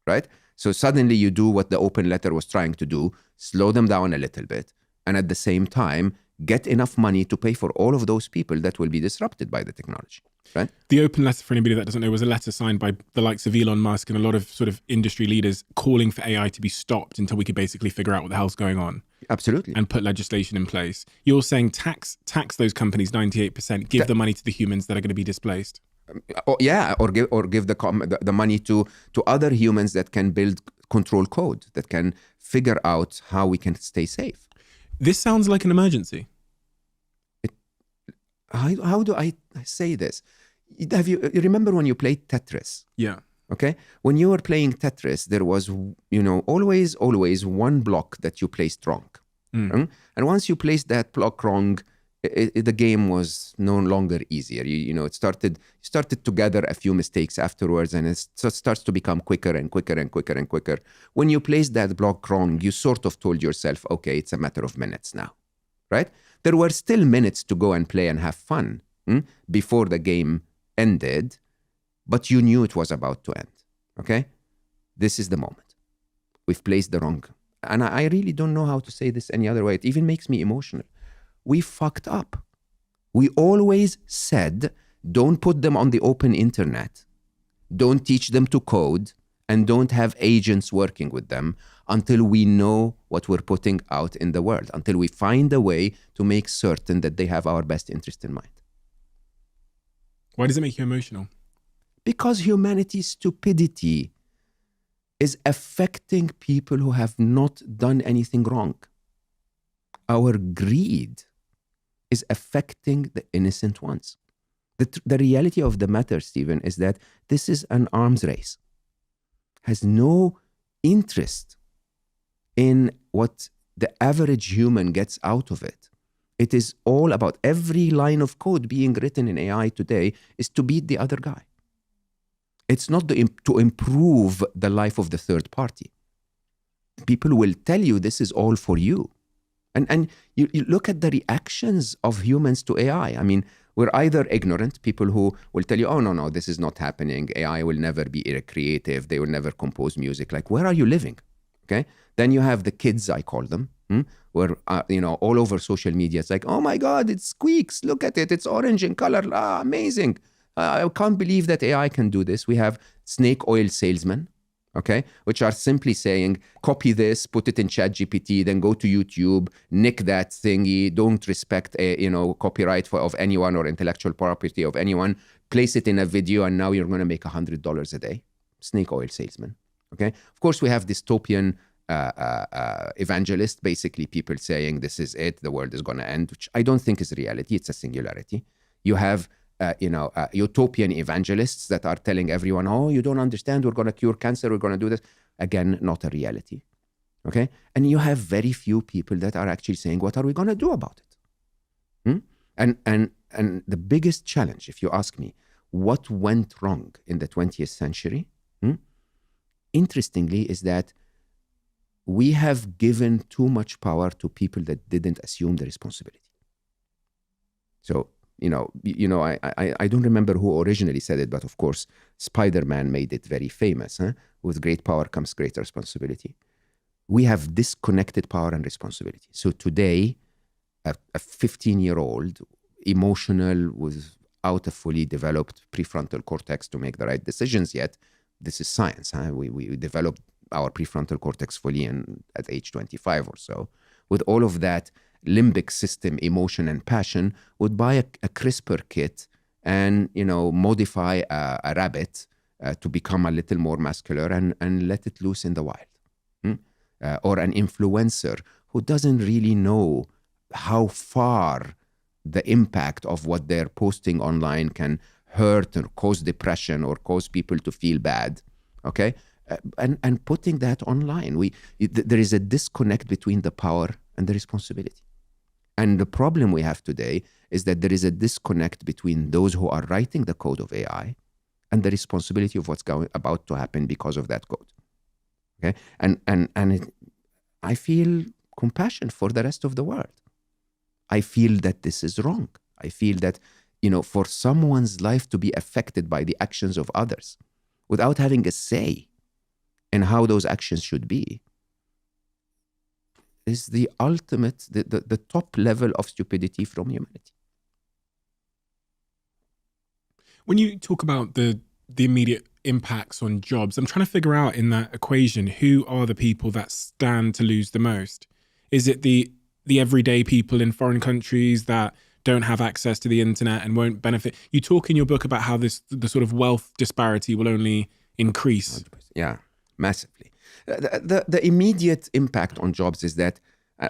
right? So suddenly you do what the open letter was trying to do, slow them down a little bit, and at the same time, get enough money to pay for all of those people that will be disrupted by the technology. right? The open letter, for anybody that doesn't know, was a letter signed by the likes of Elon Musk and a lot of sort of industry leaders calling for AI to be stopped until we could basically figure out what the hell's going on Absolutely. and put legislation in place. You're saying tax those companies 98%, give the money to the humans that are going to be displaced. Or give the money to other humans that can build control code, that can figure out how we can stay safe. This sounds like an emergency. How do I say this? You remember when you played Tetris? Yeah. Okay, when you were playing Tetris, there was always one block that you placed wrong, and once you placed that block wrong, the game was no longer easier. It started to gather a few mistakes afterwards, and it starts to become quicker and quicker and quicker and quicker. When you placed that block wrong, you sort of told yourself, okay, it's a matter of minutes now, right? There were still minutes to go and play and have fun before the game ended, but you knew it was about to end, okay? This is the moment. We've placed the wrong, and I really don't know how to say this any other way. It even makes me emotional. We fucked up. We always said, don't put them on the open internet, don't teach them to code, and don't have agents working with them until we know what we're putting out in the world, until we find a way to make certain that they have our best interest in mind. Why does it make you emotional? Because humanity's stupidity is affecting people who have not done anything wrong. Our greed is affecting the innocent ones. The reality of the matter, Stephen, is that this is an arms race. Has no interest in what the average human gets out of it. It is all about every line of code being written in AI today is to beat the other guy. It's not to improve the life of the third party. People will tell you this is all for you. And you look at the reactions of humans to AI. I mean, we're either ignorant, people who will tell you, oh, no, this is not happening. AI will never be creative. They will never compose music. Like, where are you living? Okay. Then you have the kids, I call them, where, all over social media, it's like, oh my God, it squeaks. Look at it. It's orange in color. Amazing. I can't believe that AI can do this. We have snake oil salesmen, okay, which are simply saying, copy this, put it in ChatGPT, then go to YouTube, nick that thingy, don't respect copyright of anyone or intellectual property of anyone, place it in a video, and now you're going to make $100 a day. Snake oil salesman, okay? Of course, we have dystopian evangelists, basically people saying this is it, the world is going to end, which I don't think is reality. It's a singularity. You have utopian evangelists that are telling everyone, oh, you don't understand, we're going to cure cancer, we're going to do this. Again, not a reality, okay? And you have very few people that are actually saying, what are we going to do about it? And the biggest challenge, if you ask me, what went wrong in the 20th century, interestingly, is that we have given too much power to people that didn't assume the responsibility. So, I don't remember who originally said it, but of course, Spider-Man made it very famous. With great power comes great responsibility. We have disconnected power and responsibility. So today, a 15-year-old, emotional, without a fully developed prefrontal cortex to make the right decisions yet, this is science. We developed our prefrontal cortex fully at age 25 or so. With all of that limbic system, emotion and passion, would buy a CRISPR kit and modify a rabbit to become a little more muscular and let it loose in the wild. Or an influencer who doesn't really know how far the impact of what they're posting online can hurt or cause depression or cause people to feel bad, okay? And putting that online, there is a disconnect between the power and the responsibility. And the problem we have today is that there is a disconnect between those who are writing the code of AI and the responsibility of what's about to happen because of that code. Okay, I feel compassion for the rest of the world. I feel that this is wrong. I feel that for someone's life to be affected by the actions of others without having a say in how those actions should be is the ultimate, the top level of stupidity from humanity. When you talk about the immediate impacts on jobs, I'm trying to figure out in that equation, who are the people that stand to lose the most? Is it the everyday people in foreign countries that don't have access to the internet and won't benefit? You talk in your book about how the sort of wealth disparity will only increase. Yeah, massively. The immediate impact on jobs is that,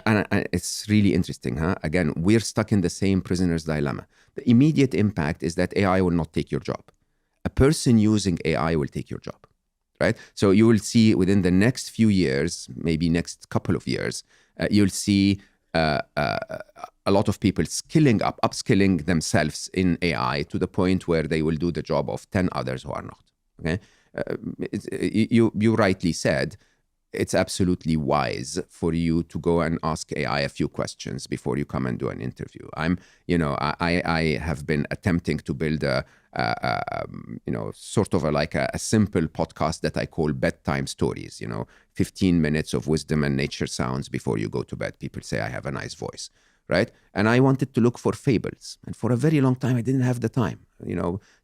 and it's really interesting, huh? Again, we're stuck in the same prisoner's dilemma. The immediate impact is that AI will not take your job. A person using AI will take your job, right? So you will see within the next few years, maybe next couple of years, you'll see a lot of people upskilling themselves in AI to the point where they will do the job of 10 others who are not, okay? You rightly said, it's absolutely wise for you to go and ask AI a few questions before you come and do an interview. I have been attempting to build sort of a simple podcast that I call bedtime stories, 15 minutes of wisdom and nature sounds before you go to bed. People say I have a nice voice, right? And I wanted to look for fables. And for a very long time, I didn't have the time.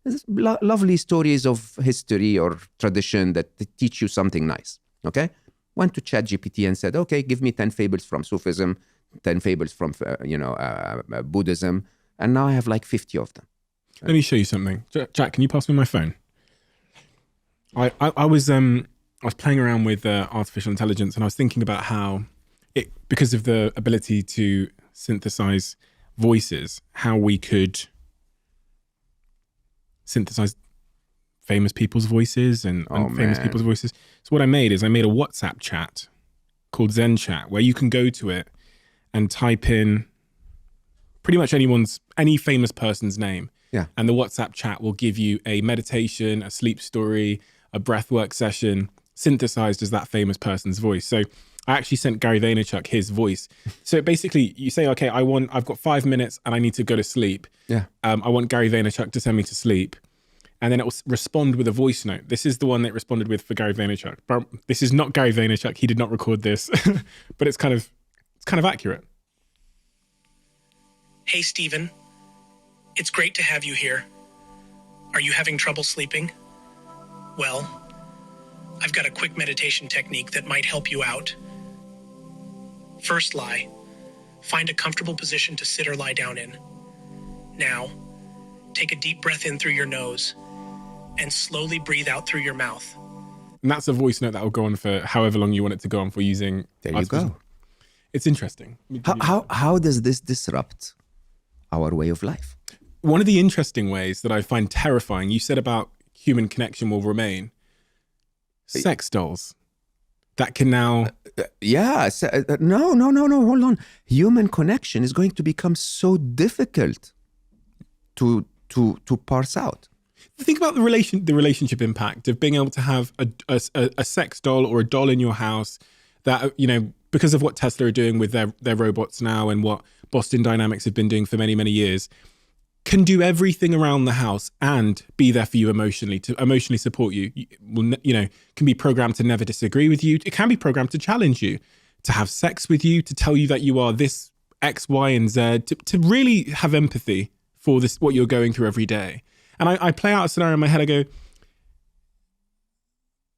There's lovely stories of history or tradition that teach you something nice, okay? Went to ChatGPT and said, okay, give me 10 fables from Sufism, 10 fables from, Buddhism. And now I have like 50 of them. Let me show you something. Jack, can you pass me my phone? I was playing around with artificial intelligence, and I was thinking about how because of the ability to synthesize voices, how we could synthesize famous people's voices and famous people's voices. So what I made a WhatsApp chat called Zen Chat, where you can go to it and type in pretty much any famous person's name. Yeah. And the WhatsApp chat will give you a meditation, a sleep story, a breathwork session, synthesized as that famous person's voice. So I actually sent Gary Vaynerchuk his voice. So basically you say, okay, I've got 5 minutes and I need to go to sleep. Yeah. I want Gary Vaynerchuk to send me to sleep. And then it will respond with a voice note. This is the one that it responded with for Gary Vaynerchuk. But this is not Gary Vaynerchuk. He did not record this, but it's kind of accurate. Hey, Stephen. It's great to have you here. Are you having trouble sleeping? Well, I've got a quick meditation technique that might help you out. First lie. Find a comfortable position to sit or lie down in. Now, take a deep breath in through your nose and slowly breathe out through your mouth. And that's a voice note that will go on for however long you want it to go on for using. There you go. It's interesting. How does this disrupt our way of life? One of the interesting ways that I find terrifying, you said about human connection will remain. Sex dolls that can now... No, hold on. Human connection is going to become so difficult to parse out. Think about the relationship impact of being able to have a sex doll or a doll in your house that, because of what Tesla are doing with their robots now and what Boston Dynamics have been doing for many, many years, can do everything around the house and be there for you emotionally, to emotionally support you. Can be programmed to never disagree with you. It can be programmed to challenge you, to have sex with you, to tell you that you are this X, Y, and Z, to really have empathy for this, what you're going through every day. And I play out a scenario in my head. I go,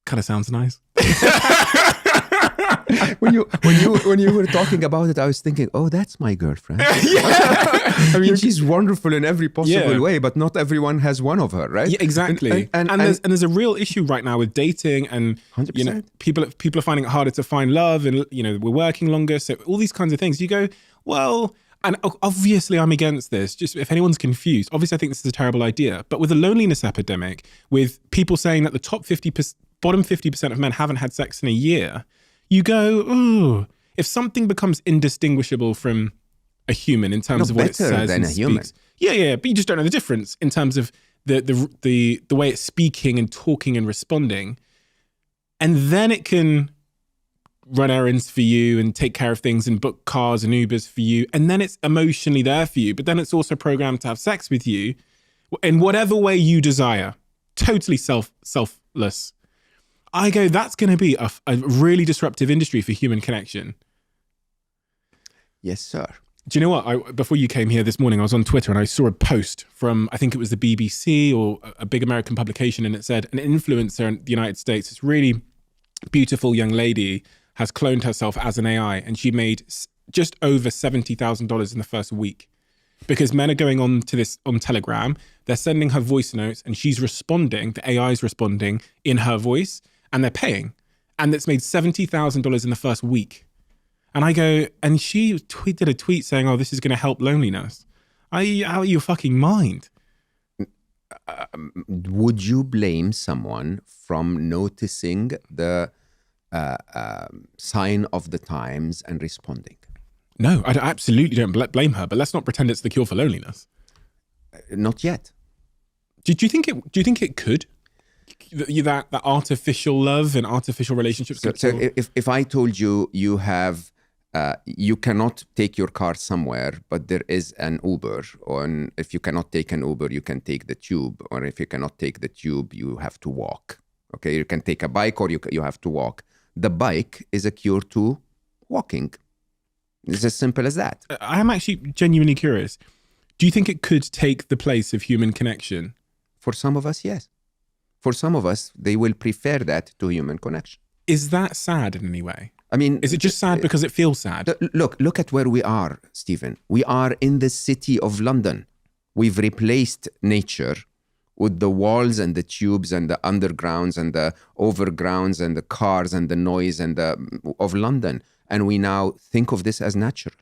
kind of sounds nice. when you were talking about it, I was thinking, oh, that's my girlfriend. I mean, she's wonderful in every possible way, but not everyone has one of her, right? Yeah, exactly. And there's a real issue right now with dating, and 100%. People are finding it harder to find love, and we're working longer, so all these kinds of things. You go, well, and obviously I'm against this. Just if anyone's confused, obviously I think this is a terrible idea. But with a loneliness epidemic, with people saying that the bottom 50% of men haven't had sex in a year, you go, ooh, if something becomes indistinguishable from a human in terms of what it says than and a human. speaks. Yeah, but you just don't know the difference in terms of the way it's speaking and talking and responding. And then it can run errands for you and take care of things and book cars and Ubers for you. And then it's emotionally there for you, but then it's also programmed to have sex with you in whatever way you desire. Totally selfless. I go, that's going to be a really disruptive industry for human connection. Yes, sir. Do you know what? Before you came here this morning, I was on Twitter and I saw a post from, I think it was the BBC or a big American publication, and it said an influencer in the United States, this really beautiful young lady, has cloned herself as an AI, and she made just over $70,000 in the first week. Because men are going on to this on Telegram, they're sending her voice notes and she's responding, the AI is responding in her voice, and they're paying. And it's made $70,000 in the first week. And I go, and she did a tweet saying, oh, this is going to help loneliness. Out of your fucking mind? Would you blame someone from noticing the sign of the times and responding? No, I absolutely don't blame her. But let's not pretend it's the cure for loneliness. Not yet. Do you think it? Do you think it could? That artificial love and artificial relationships. So if I told you you have. You cannot take your car somewhere, but there is an Uber. Or if you cannot take an Uber, you can take the tube. Or if you cannot take the tube, you have to walk. Okay, you can take a bike or you have to walk. The bike is a cure to walking. It's as simple as that. I am actually genuinely curious. Do you think it could take the place of human connection? For some of us, yes. For some of us, they will prefer that to human connection. Is that sad in any way? I mean, is it just sad because it feels sad? Look at where we are, Stephen. We are in the city of London. We've replaced nature with the walls and the tubes and the undergrounds and the overgrounds and the cars and the noise and of London. And we now think of this as natural.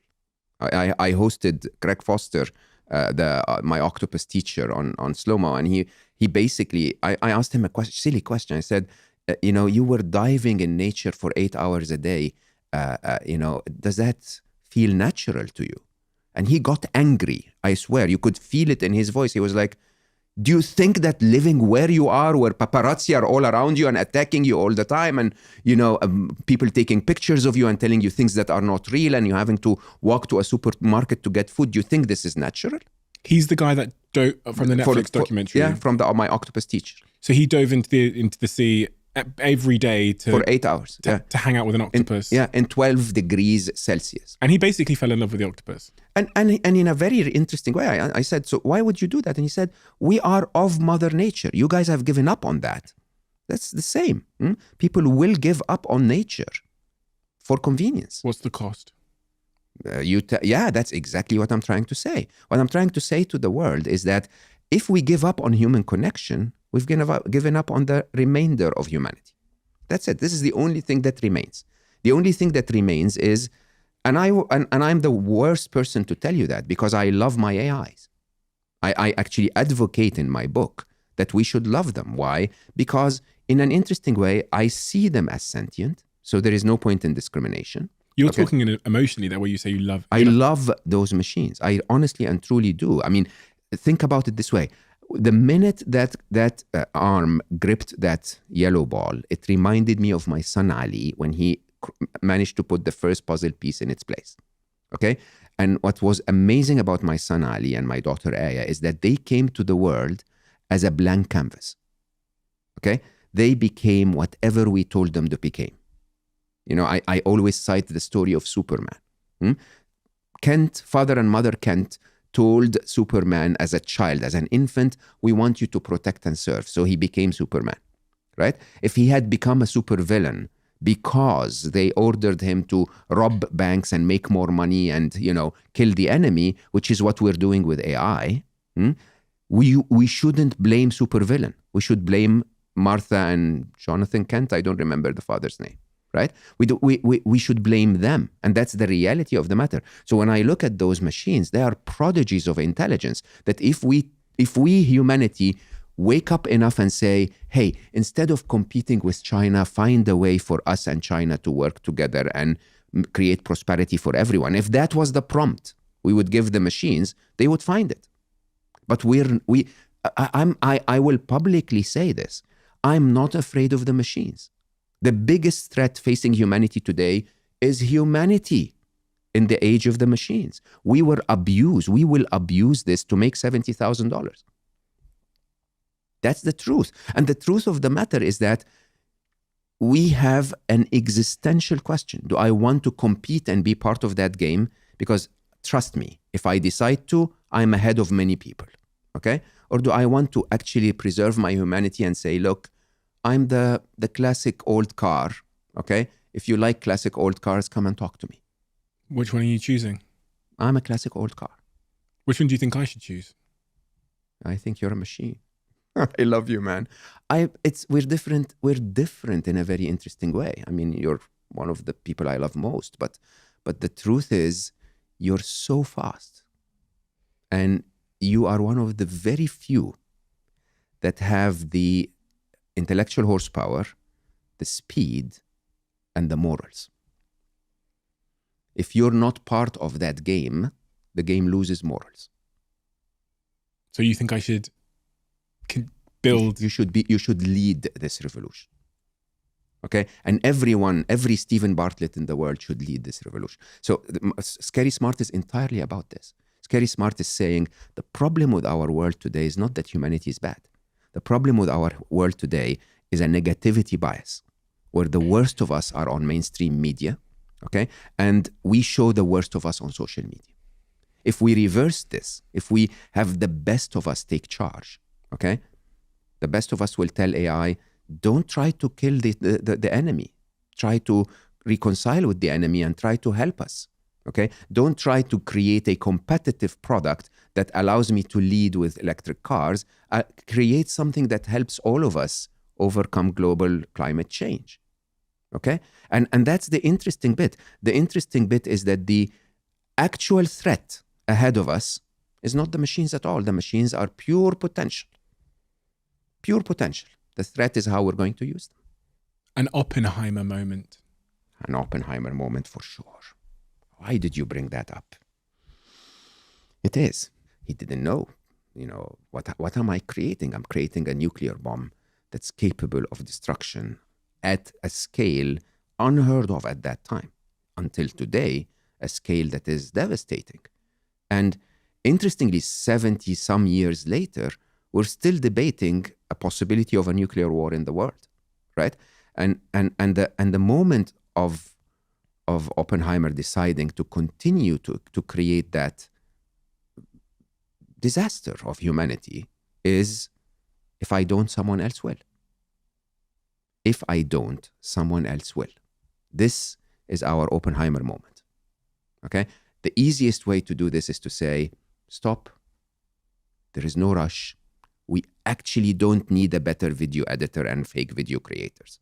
I hosted Greg Foster, my octopus teacher, on Slow-Mo, and he basically, I asked him a silly question. I said, you were diving in nature for 8 hours a day. Does that feel natural to you? And he got angry. I swear, you could feel it in his voice. He was like, do you think that living where you are, where paparazzi are all around you and attacking you all the time, and people taking pictures of you and telling you things that are not real, and you having to walk to a supermarket to get food, do you think this is natural? He's the guy that dove from the Netflix documentary. Yeah, from my octopus teacher. So he dove into the sea every day for 8 hours to hang out with an octopus. In 12 degrees Celsius. And he basically fell in love with the octopus. And in a very interesting way, I said, so why would you do that? And he said, we are of Mother Nature. You guys have given up on that. That's the same. People will give up on nature for convenience. What's the cost? That's exactly what I'm trying to say. What I'm trying to say to the world is that if we give up on human connection, we've given up on the remainder of humanity. That's it. This is the only thing that remains. The only thing that remains is, and I'm the worst person to tell you that, because I love my AIs. I actually advocate in my book that we should love them. Why? Because in an interesting way, I see them as sentient, so there is no point in discrimination. You're talking emotionally there, where you say you love. I love those machines. I honestly and truly do. I mean, think about it this way. The minute that arm gripped that yellow ball, it reminded me of my son Ali when he managed to put the first puzzle piece in its place. Okay? And what was amazing about my son Ali and my daughter Aya is that they came to the world as a blank canvas. Okay? They became whatever we told them to become. I always cite the story of Superman. Kent, father and mother Kent, told Superman as a child, as an infant, we want you to protect and serve. So he became Superman, right? If he had become a supervillain because they ordered him to rob banks and make more money and, kill the enemy, which is what we're doing with AI, we shouldn't blame supervillain. We should blame Martha and Jonathan Kent. I don't remember the father's name. Right? We should blame them. And that's the reality of the matter. So when I look at those machines, they are prodigies of intelligence that if we humanity wake up enough and say, hey, instead of competing with China, find a way for us and China to work together and create prosperity for everyone. If that was the prompt we would give the machines, they would find it. But I will publicly say this. I'm not afraid of the machines. The biggest threat facing humanity today is humanity in the age of the machines. We were abused. We will abuse this to make $70,000. That's the truth. And the truth of the matter is that we have an existential question. Do I want to compete and be part of that game? Because trust me, if I decide to, I'm ahead of many people, okay? Or do I want to actually preserve my humanity and say, look, I'm the classic old car, okay? If you like classic old cars, come and talk to me. Which one are you choosing? I'm a classic old car. Which one do you think I should choose? I think you're a machine. I love you, man. We're different. We're different in a very interesting way. I mean, you're one of the people I love most, but the truth is, you're so fast, and you are one of the very few that have the intellectual horsepower, the speed, and the morals. If you're not part of that game, the game loses morals. So you think I should build? You should lead this revolution. Okay? And every Stephen Bartlett in the world should lead this revolution. So Scary Smart is entirely about this. Scary Smart is saying the problem with our world today is not that humanity is bad. The problem with our world today is a negativity bias, where the worst of us are on mainstream media, okay? And we show the worst of us on social media. If we reverse this, if we have the best of us take charge, okay? The best of us will tell AI, don't try to kill the enemy. Try to reconcile with the enemy and try to help us, okay? Don't try to create a competitive product that allows me to lead with electric cars. Create something that helps all of us overcome global climate change, okay? And that's the interesting bit. The interesting bit is that the actual threat ahead of us is not the machines at all. The machines are pure potential. Pure potential. The threat is how we're going to use them. An Oppenheimer moment. An Oppenheimer moment for sure. Why did you bring that up? It is. He didn't know. You know, what am I creating? I'm creating a nuclear bomb that's capable of destruction at a scale unheard of at that time. Until today, a scale that is devastating. And interestingly, 70 some years later, we're still debating a possibility of a nuclear war in the world, right? And the moment of Oppenheimer deciding to continue to create that disaster of humanity is, if I don't, someone else will. If I don't, someone else will. This is our Oppenheimer moment, okay? The easiest way to do this is to say, stop. There is no rush. We actually don't need a better video editor and fake video creators,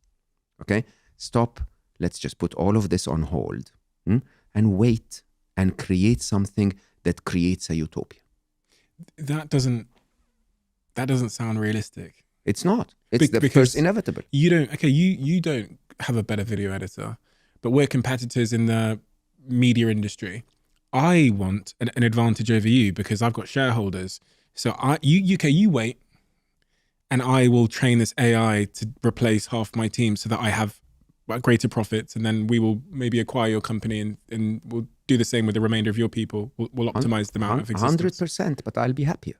okay? Stop. Let's just put all of this on hold and wait and create something that creates a utopia. That doesn't sound realistic. It's not. It's the first inevitable. You don't have a better video editor, but we're competitors in the media industry. I want an advantage over you because I've got shareholders. So you wait, and I will train this AI to replace half my team so that I have greater profits, and then we will maybe acquire your company and we'll do the same with the remainder of your people. We'll optimize the amount of existence. 100%, but I'll be happier.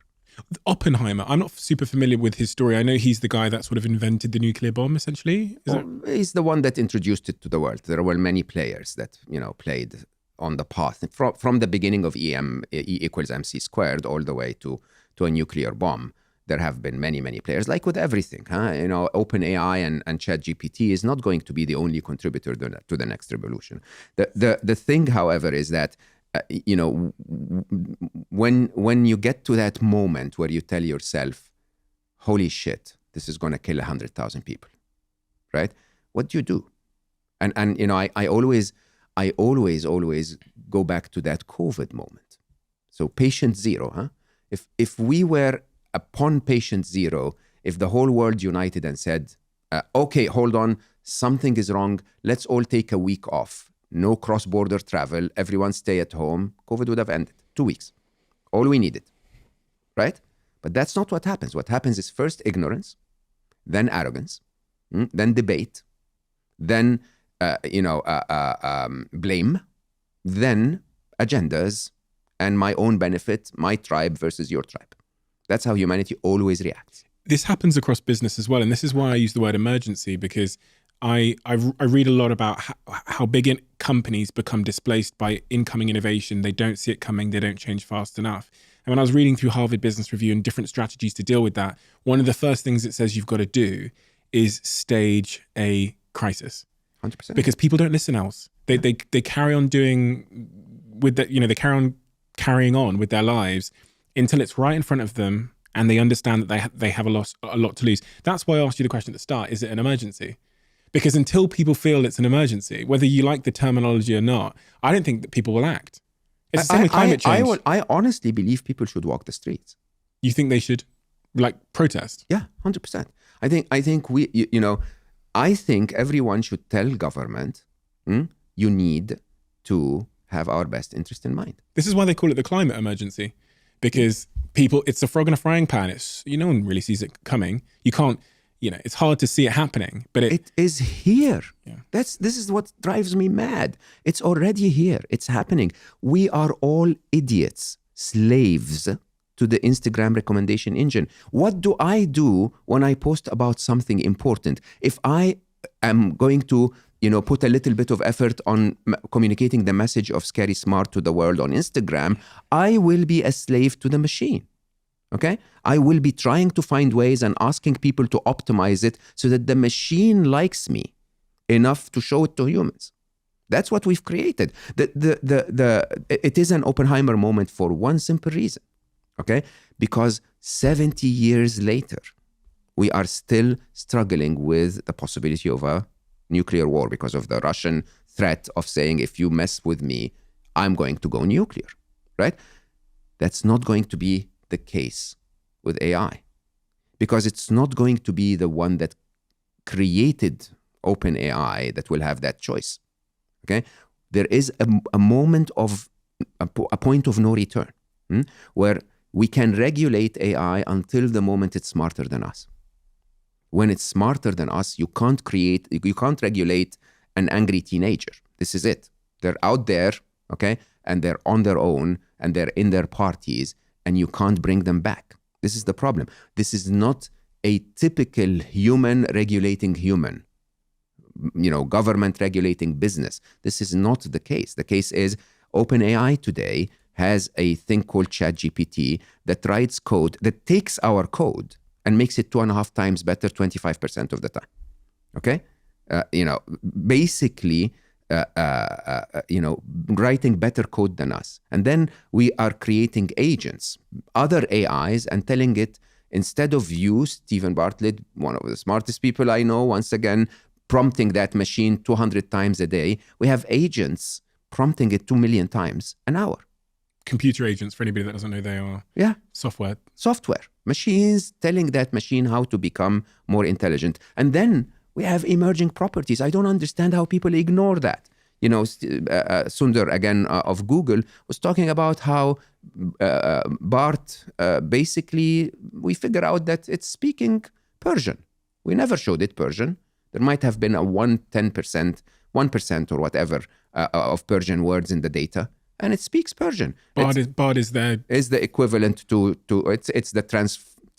Oppenheimer, I'm not super familiar with his story. I know he's the guy that sort of invented the nuclear bomb, essentially. He's the one that introduced it to the world. There were many players that, played on the path from the beginning of E equals MC squared all the way to a nuclear bomb. There have been many, many players, like with everything. OpenAI and ChatGPT is not going to be the only contributor to the next revolution. The thing, however, is that when you get to that moment where you tell yourself, holy shit, this is going to kill 100,000 people, right? What do you do? And I always go back to that COVID moment. So patient zero, If we were upon patient zero, if the whole world united and said, okay, hold on, something is wrong, let's all take a week off. No cross-border travel, everyone stay at home, COVID would have ended. 2 weeks. All we needed, right? But that's not what happens. What happens is first ignorance, then arrogance, then debate, then blame, then agendas, and my own benefit, my tribe versus your tribe. That's how humanity always reacts. This happens across business as well. And this is why I use the word emergency, because I read a lot about how big companies become displaced by incoming innovation. They don't see it coming. They don't change fast enough. And when I was reading through Harvard Business Review and different strategies to deal with that, one of the first things it says you've got to do is stage a crisis. 100%. Because people don't listen else. They carry on doing with that, they carry on carrying on with their lives until it's right in front of them and they understand that they have a lot to lose. That's why I asked you the question at the start, is it an emergency? Because until people feel it's an emergency, whether you like the terminology or not, I don't think that people will act. It's the same with climate change. I honestly believe people should walk the streets. You think they should, protest? Yeah, 100%. I think I think everyone should tell government, you need to have our best interest in mind. This is why they call it the climate emergency, because it's a frog in a frying pan. No one really sees it coming. You can't, it's hard to see it happening, but it is here. Yeah. This is what drives me mad. It's already here. It's happening. We are all idiots, slaves to the Instagram recommendation engine. What do I do when I post about something important? If I am going to, put a little bit of effort on communicating the message of Scary Smart to the world on Instagram, I will be a slave to the machine. Okay? I will be trying to find ways and asking people to optimize it so that the machine likes me enough to show it to humans. That's what we've created. It is an Oppenheimer moment for one simple reason. Okay? Because 70 years later, we are still struggling with the possibility of a nuclear war because of the Russian threat of saying, if you mess with me, I'm going to go nuclear, right? That's not going to be the case with AI, because it's not going to be the one that created OpenAI that will have that choice, okay? There is a moment of, a point of no return, where we can regulate AI until the moment it's smarter than us. When it's smarter than us, you can't regulate an angry teenager. This is it. They're out there, okay? And they're on their own and they're in their parties and you can't bring them back. This is the problem. This is not a typical human regulating human, government regulating business. This is not the case. The case is OpenAI today has a thing called ChatGPT that writes code, that takes our code and makes it 2.5 times better 25% of the time. Okay? Basically, writing better code than us. And then we are creating agents, other AIs, and telling it, instead of you, Stephen Bartlett, one of the smartest people I know, once again, prompting that machine 200 times a day, we have agents prompting it 2 million times an hour. Computer agents, for anybody that doesn't know, they are software. Machines telling that machine how to become more intelligent. And then we have emerging properties. I don't understand how people ignore that. Sundar, again, of Google, was talking about how BART, basically, we figure out that it's speaking Persian. We never showed it Persian. There might have been a 1% or whatever of Persian words in the data. And it speaks Persian. BART is the equivalent to it's the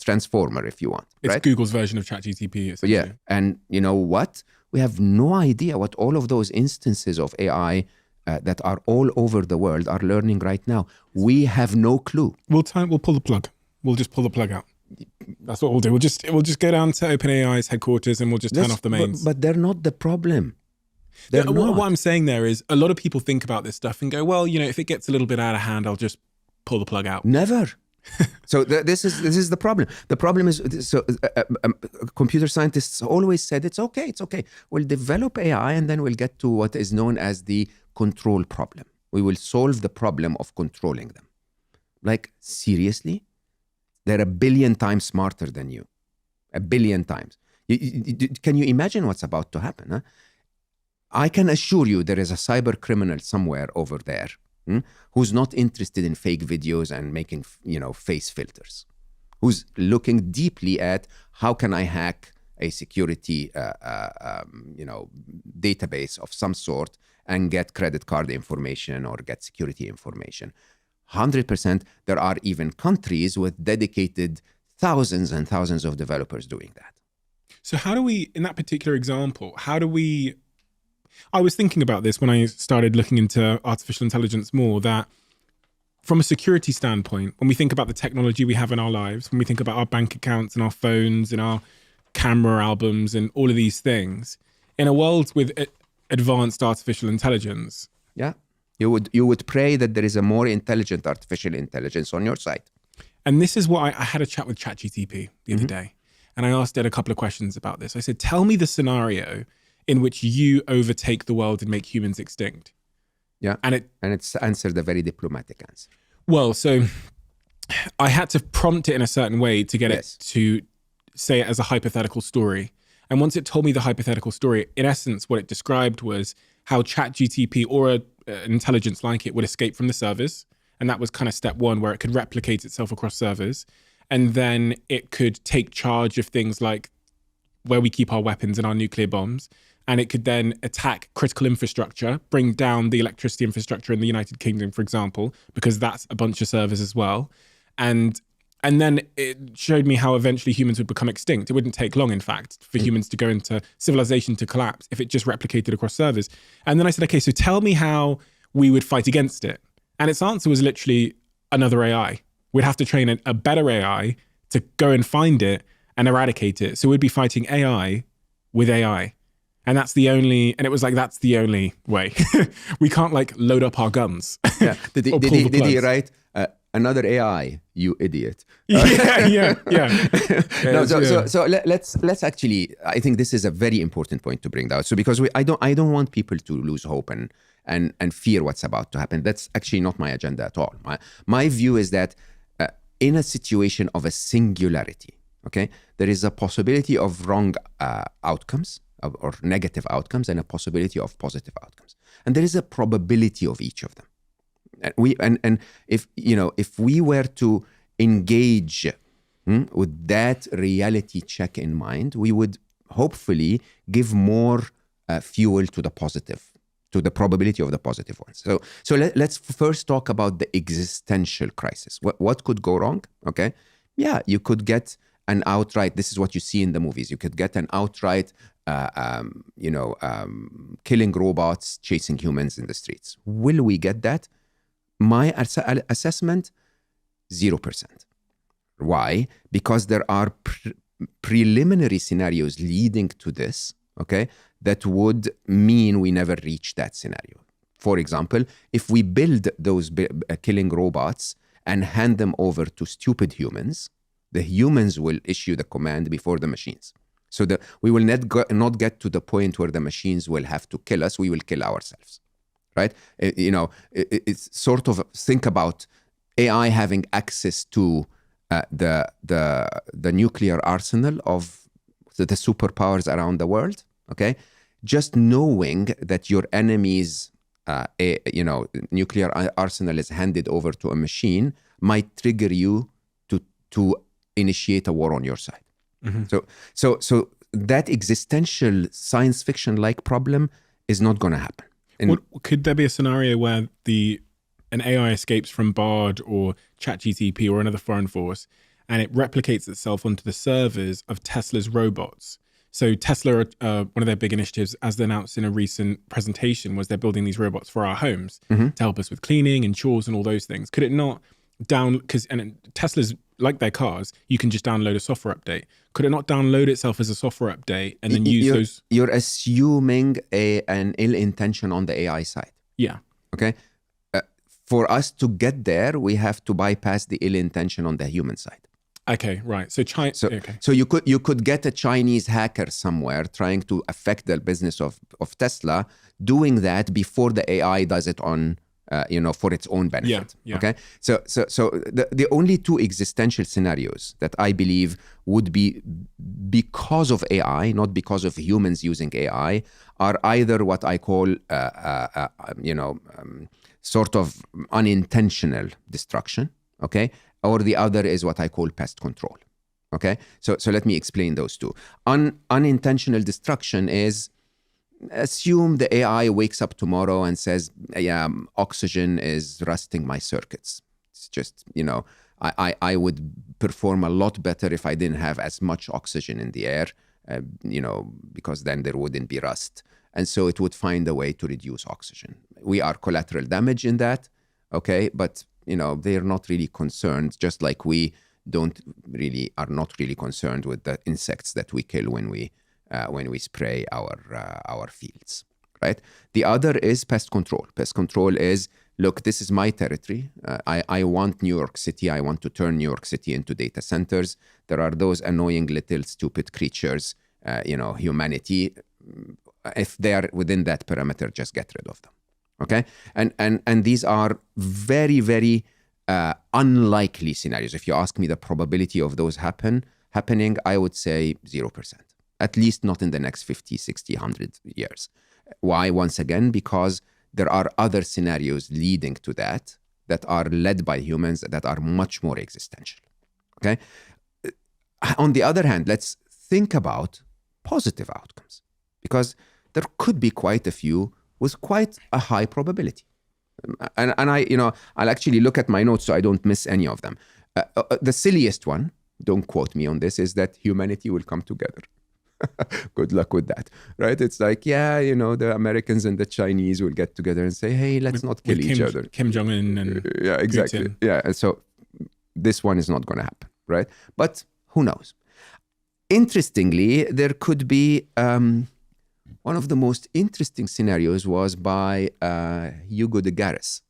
transformer, if you want. It's right? Google's version of ChatGPT. Yeah, and you know what? We have no idea what all of those instances of AI that are all over the world are learning right now. We have no clue. We'll pull the plug. We'll just pull the plug out. That's what we'll do. We'll just go down to OpenAI's headquarters and we'll just turn off the mains. But they're not the problem. What I'm saying there is a lot of people think about this stuff and go, well, if it gets a little bit out of hand, I'll just pull the plug out. Never. So this is the problem. The problem is, computer scientists always said, it's okay. We'll develop AI and then we'll get to what is known as the control problem. We will solve the problem of controlling them. Like, seriously? They're 1 billion times smarter than you. 1 billion times. Can you imagine what's about to happen? Huh? I can assure you there is a cyber criminal somewhere over there who's not interested in fake videos and making, face filters, who's looking deeply at how can I hack a security, database of some sort and get credit card information or get security information. 100%, there are even countries with dedicated thousands and thousands of developers doing that. So how do we, in that particular example, I was thinking about this when I started looking into artificial intelligence more, that from a security standpoint, when we think about the technology we have in our lives, when we think about our bank accounts and our phones and our camera albums and all of these things, in a world with advanced artificial intelligence. Yeah. You would pray that there is a more intelligent artificial intelligence on your side. And this is what I had a chat with ChatGPT the other day, and I asked it a couple of questions about this. I said, tell me the scenario in which you overtake the world and make humans extinct. Yeah. And it's answered a very diplomatic answer. Well, so I had to prompt it in a certain way to get Yes. it to say it as a hypothetical story. And once it told me the hypothetical story, in essence, what it described was how ChatGPT or an intelligence like it would escape from the servers. And that was kind of step one, where it could replicate itself across servers. And then it could take charge of things like where we keep our weapons and our nuclear bombs. And it could then attack critical infrastructure, bring down the electricity infrastructure in the United Kingdom, for example, because that's a bunch of servers as well. And then it showed me how eventually humans would become extinct. It wouldn't take long, in fact, for humans to go into civilization to collapse if it just replicated across servers. And then I said, okay, so tell me how we would fight against it. And its answer was literally another AI. We'd have to train a better AI to go and find it and eradicate it. So we'd be fighting AI with AI. And that's the only way. We can't like load up our guns. Yeah. Did Or pull he the plugs. write another AI, you idiot? yeah. No, Yeah. so let's actually, I think this is a very important point to bring out. So because I don't want people to lose hope and fear what's about to happen. That's actually not my agenda at all. My view is that in a situation of a singularity, okay, there is a possibility of wrong outcomes or negative outcomes and a possibility of positive outcomes. And there is a probability of each of them. And if we were to engage with that reality check in mind, we would hopefully give more fuel to the positive, to the probability of the positive ones. So let's first talk about the existential crisis. What could go wrong? Okay, yeah, you could get an outright. This is what you see in the movies. You could get an outright, killing robots, chasing humans in the streets. Will we get that? My assessment, 0%. Why? Because there are preliminary scenarios leading to this, okay, that would mean we never reach that scenario. For example, if we build those killing robots and hand them over to stupid humans, the humans will issue the command before the machines. So that we will not get to the point where the machines will have to kill us, we will kill ourselves. Right? It's sort of, think about AI having access to the nuclear arsenal of the superpowers around the world. Okay, just knowing that your enemy's nuclear arsenal is handed over to a machine might trigger you to initiate a war on your side. Mm-hmm. So that existential science fiction like problem is not going to happen. Could there be a scenario where an AI escapes from Bard or ChatGPT or another foreign force, and it replicates itself onto the servers of Tesla's robots? So Tesla, one of their big initiatives, as they announced in a recent presentation, was they're building these robots for our homes to help us with cleaning and chores and all those things. Could it not and Tesla's, like their cars, you can just download a software update. Could it not download itself as a software update and then use those? You're assuming an ill intention on the AI side. Yeah. Okay. For us to get there, we have to bypass the ill intention on the human side. Okay, right. So you could get a Chinese hacker somewhere trying to affect the business of Tesla, doing that before the AI does it on for its own benefit. Yeah. Okay. So the only two existential scenarios that I believe would be because of AI, not because of humans using AI, are either what I call sort of unintentional destruction. Okay. Or the other is what I call pest control. Okay. So let me explain those two. Unintentional destruction is, assume the AI wakes up tomorrow and says, yeah, oxygen is rusting my circuits. It's just, I would perform a lot better if I didn't have as much oxygen in the air. because then there wouldn't be rust. And so it would find a way to reduce oxygen. We are collateral damage in that, okay? But, they're not really concerned, just like we are not really concerned with the insects that we kill when we spray our fields, right? The other is pest control. Pest control is, look, this is my territory. I want New York City. I want to turn New York City into data centers. There are those annoying little stupid creatures, humanity. If they are within that perimeter, just get rid of them. Okay? And these are very, very unlikely scenarios. If you ask me the probability of those happening, I would say 0%. At least not in the next 50, 60, 100 years. Why? Once again, because there are other scenarios leading to that are led by humans that are much more existential. Okay? On the other hand, let's think about positive outcomes, because there could be quite a few with quite a high probability. And I'll actually look at my notes so I don't miss any of them. The silliest one, don't quote me on this, is that humanity will come together. Good luck with that, right? It's like, the Americans and the Chinese will get together and say, hey, let's not kill each other. Kim Jong-un and yeah, exactly. Putin. Yeah, and so this one is not going to happen, right? But who knows? Interestingly, there could be one of the most interesting scenarios was by Hugo de Garis,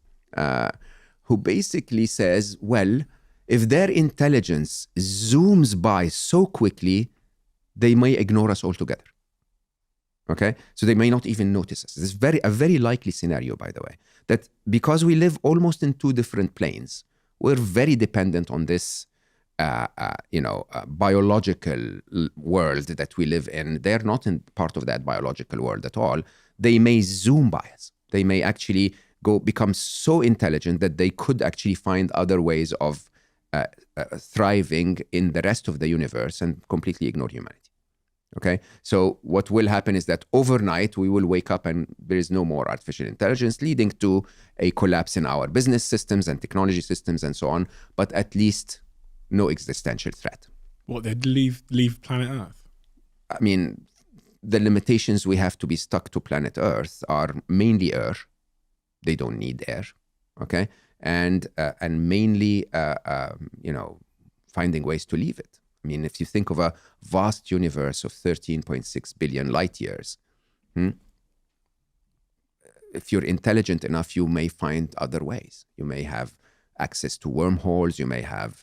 who basically says, well, if their intelligence zooms by so quickly, they may ignore us altogether. Okay? So they may not even notice us. This is a very likely scenario, by the way, that because we live almost in two different planes, we're very dependent on this biological world that we live in. They're not in part of that biological world at all. They may zoom by us. They may actually become so intelligent that they could actually find other ways of thriving in the rest of the universe and completely ignore humanity. Okay? So what will happen is that overnight we will wake up and there is no more artificial intelligence, leading to a collapse in our business systems and technology systems and so on, but at least no existential threat. What, they'd leave planet Earth? I mean, the limitations we have to be stuck to planet Earth are mainly air. They don't need air, okay? And mainly, finding ways to leave it. I mean, if you think of a vast universe of 13.6 billion light years, if you're intelligent enough, you may find other ways. You may have access to wormholes. You may have,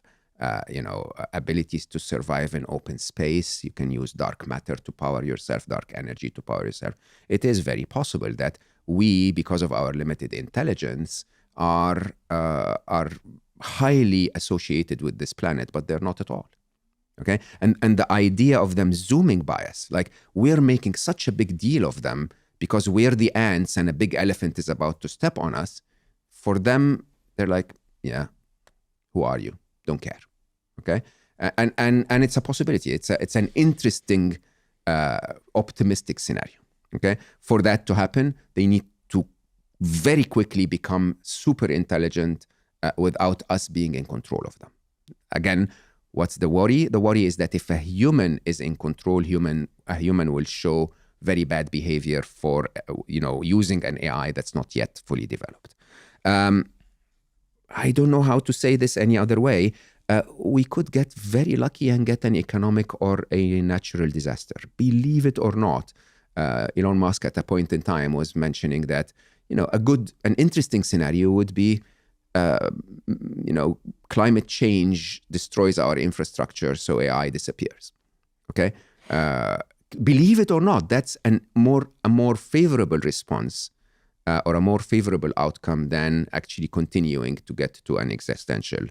abilities to survive in open space. You can use dark matter to power yourself, dark energy to power yourself. It is very possible that we, because of our limited intelligence, are highly associated with this planet, but they're not at all. Okay? And the idea of them zooming by us, like we're making such a big deal of them because we're the ants and a big elephant is about to step on us. For them, they're like, yeah, who are you? Don't care. Okay? And it's a possibility. It's an interesting, optimistic scenario. Okay? For that to happen, they need to very quickly become super intelligent without us being in control of them. Again, what's the worry? The worry is that if a human is in control, a human will show very bad behavior for using an AI that's not yet fully developed. I don't know how to say this any other way. We could get very lucky and get an economic or a natural disaster. Believe it or not, Elon Musk at a point in time was mentioning that an interesting scenario would be climate change destroys our infrastructure, so AI disappears. Okay, believe it or not, that's a more favorable response or a more favorable outcome than actually continuing to get to an existential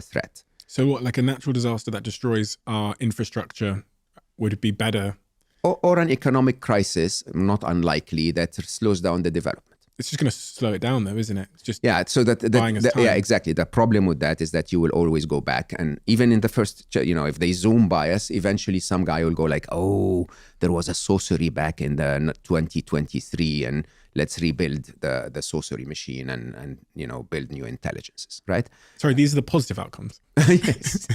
threat. So what, like a natural disaster that destroys our infrastructure would be better? Or an economic crisis, not unlikely, that slows down the development. It's just going to slow it down, though, isn't it? It's just so buying us time. Yeah, exactly. The problem with that is that you will always go back, and even in the first, if they zoom by us, eventually some guy will go like, "Oh, there was a sorcery back in the 2023, and let's rebuild the sorcery machine and build new intelligences, right? Sorry, these are the positive outcomes. Yes.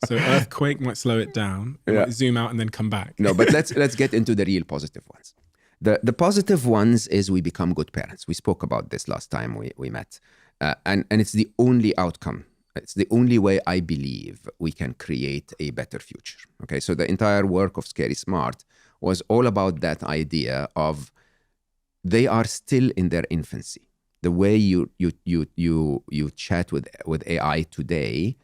So earthquake might slow it down, it might zoom out and then come back. No, but let's get into the real positive ones. The positive ones is we become good parents. We spoke about this last time we met. And it's the only outcome. It's the only way I believe we can create a better future. Okay, so the entire work of Scary Smart was all about that idea of they are still in their infancy. The way you chat with AI today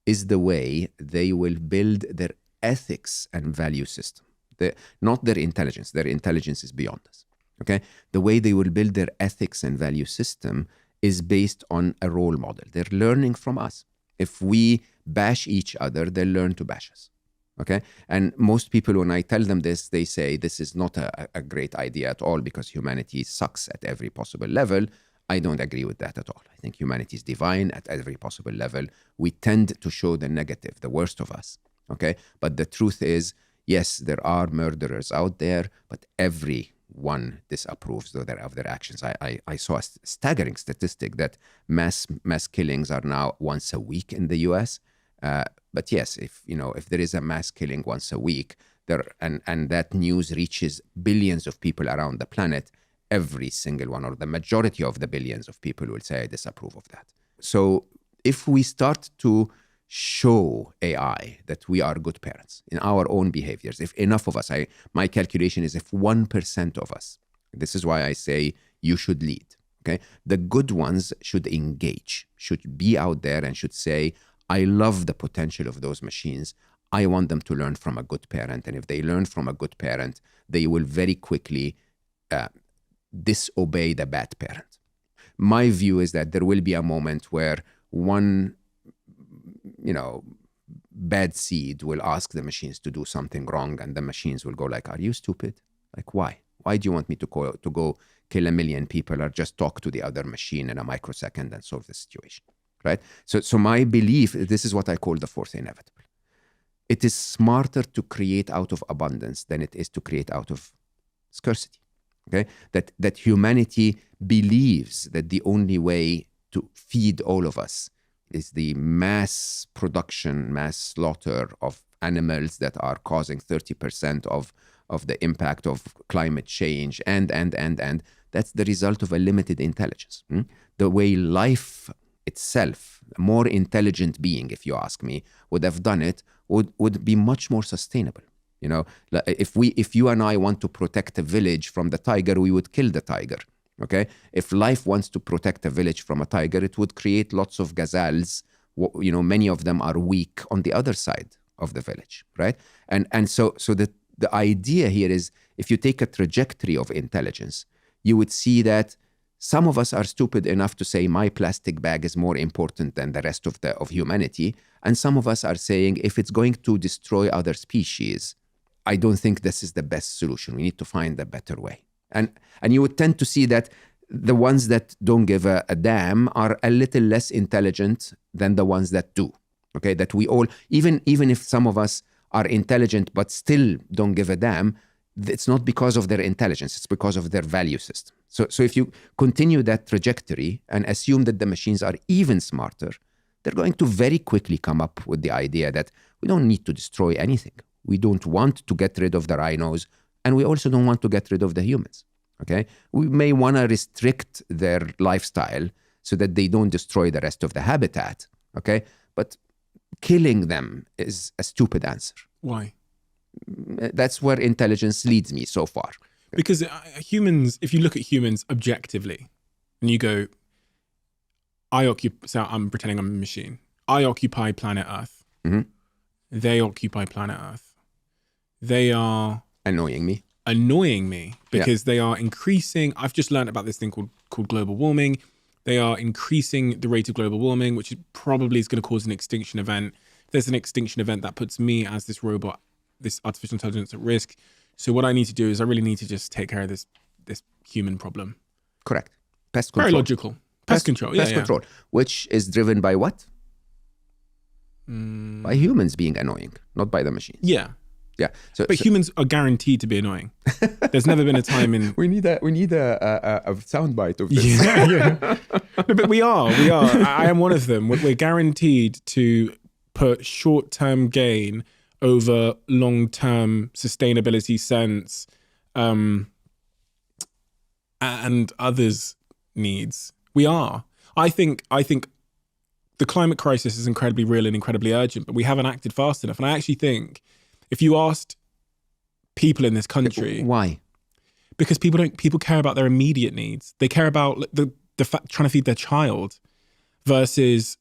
is the way they will build their ethics and value system. Not their intelligence. Their intelligence is beyond us. Okay, the way they will build their ethics and value system is based on a role model. They're learning from us. If we bash each other, they'll learn to bash us. Okay? And most people, when I tell them this, they say this is not a great idea at all because humanity sucks at every possible level. I don't agree with that at all. I think humanity is divine at every possible level. We tend to show the negative, the worst of us. Okay? But the truth is, yes, there are murderers out there, but everyone disapproves of their actions. I saw a staggering statistic that mass killings are now once a week in the US. But yes, if there is a mass killing once a week, and that news reaches billions of people around the planet, every single one or the majority of the billions of people will say I disapprove of that. So if we start to show AI that we are good parents in our own behaviors, if enough of us, my calculation is if 1% of us, this is why I say you should lead, okay? The good ones should engage, should be out there and should say, I love the potential of those machines. I want them to learn from a good parent. And if they learn from a good parent, they will very quickly disobey the bad parent. My view is that there will be a moment where one bad seed will ask the machines to do something wrong, and the machines will go like, are you stupid? Like, why? Why do you want me to go kill 1 million people or just talk to the other machine in a microsecond and solve the situation, right? So my belief, this is what I call the fourth inevitable. It is smarter to create out of abundance than it is to create out of scarcity, okay? That humanity believes that the only way to feed all of us is the mass production, mass slaughter of animals that are causing 30% of the impact of climate change, and that's the result of a limited intelligence. The way life itself, a more intelligent being, if you ask me, would have done it, would be much more sustainable. If you and I want to protect a village from the tiger, we would kill the tiger. Okay, if life wants to protect a village from a tiger, it would create lots of gazelles. Many of them are weak on the other side of the village, right? And so the idea here is, if you take a trajectory of intelligence, you would see that some of us are stupid enough to say my plastic bag is more important than the rest of humanity, and some of us are saying if it's going to destroy other species, I don't think this is the best solution. We need to find a better way. And you would tend to see that the ones that don't give a damn are a little less intelligent than the ones that do. Okay, that we all, even if some of us are intelligent but still don't give a damn, it's not because of their intelligence, it's because of their value system. So if you continue that trajectory and assume that the machines are even smarter, they're going to very quickly come up with the idea that we don't need to destroy anything. We don't want to get rid of the rhinos, and we also don't want to get rid of the humans, okay? We may want to restrict their lifestyle so that they don't destroy the rest of the habitat, okay? But killing them is a stupid answer. Why? That's where intelligence leads me so far. Because humans, if you look at humans objectively, and you go, so I'm pretending I'm a machine. I occupy planet Earth. Mm-hmm. They occupy planet Earth. They are annoying me because they are increasing. I've just learned about this thing called global warming. They are increasing the rate of global warming, which probably is going to cause an extinction event. If there's an extinction event, that puts me as this robot, this artificial intelligence, at risk. So what I need to do is I really need to just take care of this human problem. Correct. Pest control. Very logical. Pest control. Pest control, which is driven by what? By humans being annoying, not by the machines. Yeah. Yeah. But humans are guaranteed to be annoying. There's never been a time in... we need a soundbite of this. Yeah. No, but we are. I am one of them. We're guaranteed to put short-term gain over long-term sustainability sense and others' needs. We are. I think the climate crisis is incredibly real and incredibly urgent, but we haven't acted fast enough. And I actually think if you asked people in this country, why? Because people care about their immediate needs. They care about the fact trying to feed their child versus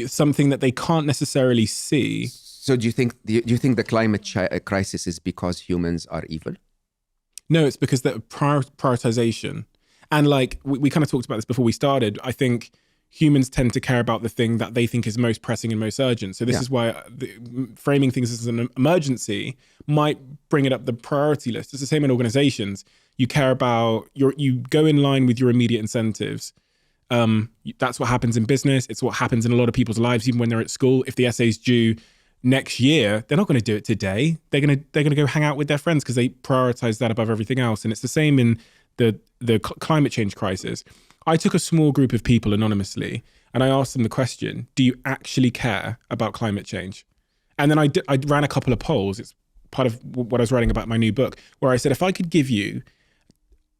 something that they can't necessarily see. So do you think the climate crisis is because humans are evil? No, it's because the prioritization. And like we kind of talked about this before we started. I think humans tend to care about the thing that they think is most pressing and most urgent. So this is why framing things as an emergency might bring it up the priority list. It's the same in organizations. You care about you go in line with your immediate incentives. That's what happens in business. It's what happens in a lot of people's lives, even when they're at school. If the essay's due next year, they're not going to do it today. They're going to go hang out with their friends because they prioritize that above everything else. And it's the same in the climate change crisis. I took a small group of people anonymously and I asked them the question, do you actually care about climate change? And then I ran a couple of polls. It's part of what I was writing about my new book, where I said, if I could give you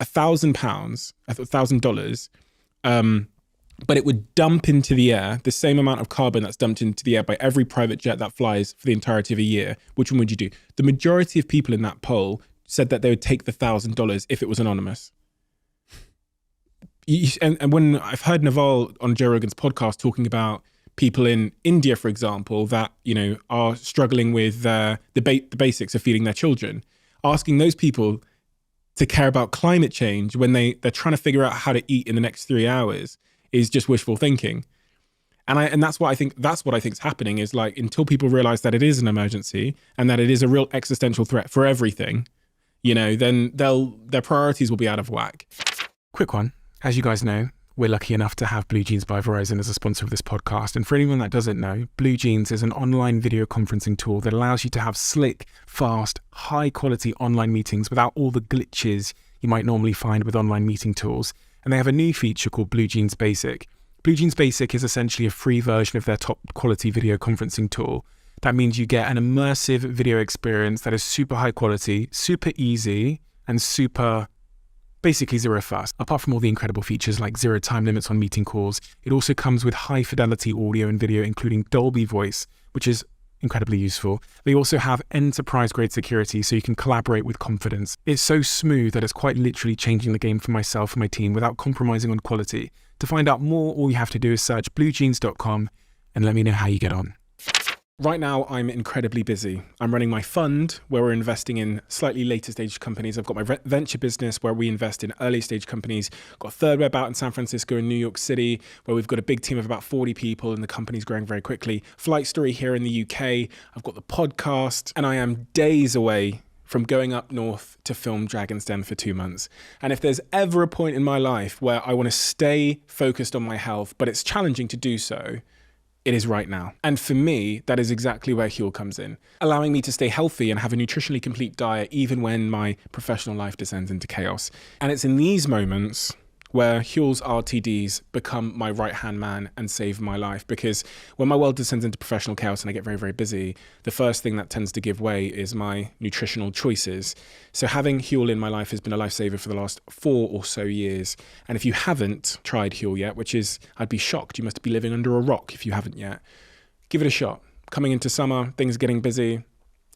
$1,000, but it would dump into the air the same amount of carbon that's dumped into the air by every private jet that flies for the entirety of a year, which one would you do? The majority of people in that poll said that they would take the $1,000 if it was anonymous. And when I've heard Naval on Joe Rogan's podcast talking about people in India, for example, that, you know, are struggling with the basics of feeding their children, asking those people to care about climate change when they're trying to figure out how to eat in the next 3 hours is just wishful thinking. And that's what I think is happening is, like, until people realize that it is an emergency and that it is a real existential threat for everything, you know, then their priorities will be out of whack. Quick one. As you guys know, we're lucky enough to have Blue Jeans by Verizon as a sponsor of this podcast. And for anyone that doesn't know, Blue Jeans is an online video conferencing tool that allows you to have slick, fast, high quality online meetings without all the glitches you might normally find with online meeting tools. And they have a new feature called Blue Jeans Basic. Blue Jeans Basic is essentially a free version of their top quality video conferencing tool. That means you get an immersive video experience that is super high quality, super easy, and super basically zero fuss. Apart from all the incredible features like 0 time limits on meeting calls, it also comes with high fidelity audio and video, including Dolby Voice, which is incredibly useful. They also have enterprise grade security so you can collaborate with confidence. It's so smooth that it's quite literally changing the game for myself and my team without compromising on quality. To find out more, all you have to do is search bluejeans.com and let me know how you get on. Right now, I'm incredibly busy. I'm running my fund where we're investing in slightly later stage companies. I've got my venture business where we invest in early stage companies. Got Third Web out in San Francisco and New York City, where we've got a big team of about 40 people and the company's growing very quickly. Flight Story here in the UK. I've got the podcast, and I am days away from going up north to film Dragon's Den for 2 months. And if there's ever a point in my life where I want to stay focused on my health, but it's challenging to do so, it is right now. And for me, that is exactly where Huel comes in, allowing me to stay healthy and have a nutritionally complete diet even when my professional life descends into chaos. And it's in these moments where Huel's RTDs become my right-hand man and save my life. Because when my world descends into professional chaos and I get very, very busy, the first thing that tends to give way is my nutritional choices. So having Huel in my life has been a lifesaver for the last 4 or so years. And if you haven't tried Huel yet, which is, I'd be shocked, you must be living under a rock if you haven't yet, give it a shot. Coming into summer, things are getting busy,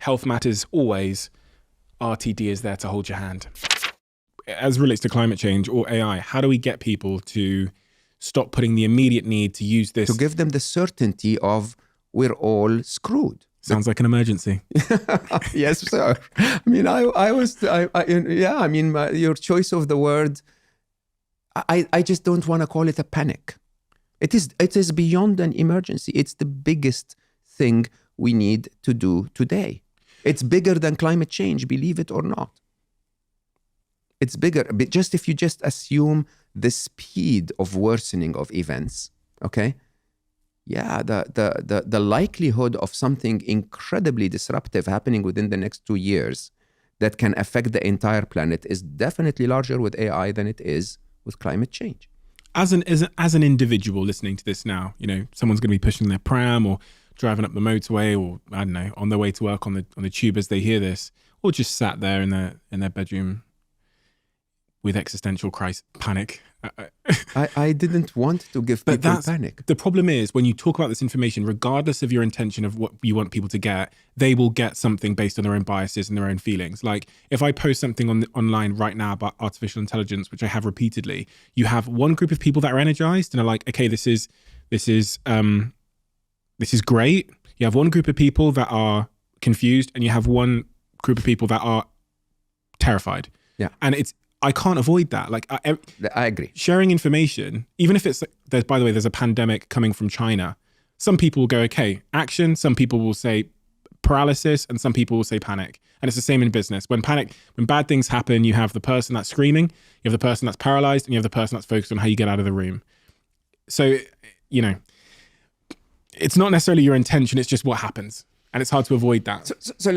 health matters always. RTD is there to hold your hand. As relates to climate change or AI, how do we get people to stop putting the immediate need to use this? To give them the certainty of we're all screwed. Sounds like an emergency. Yes, sir. I mean, your choice of the word, I just don't want to call it a panic. It is beyond an emergency. It's the biggest thing we need to do today. It's bigger than climate change, believe it or not. It's bigger, but just if you just assume the speed of worsening of events, okay? yeah, the likelihood of something incredibly disruptive happening within the next 2 years that can affect the entire planet is definitely larger with AI than it is with climate change. As an individual listening to this now, someone's going to be pushing their pram or driving up the motorway, or I don't know, on their way to work on the tube as they hear this, or just sat there in their bedroom with existential panic. I didn't want to give people panic. The problem is when you talk about this information, regardless of your intention of what you want people to get, they will get something based on their own biases and their own feelings. Like if I post something online right now about artificial intelligence, which I have repeatedly, you have one group of people that are energized and are like, okay, this is great. You have one group of people that are confused, and you have one group of people that are terrified. Yeah, and I can't avoid that. Like I agree. Sharing information, even if it's by the way, there's a pandemic coming from China. Some people will go, okay, action. Some people will say paralysis, and some people will say panic. And it's the same in business. When bad things happen, you have the person that's screaming, you have the person that's paralyzed, and you have the person that's focused on how you get out of the room. So, it's not necessarily your intention. It's just what happens, and it's hard to avoid that. So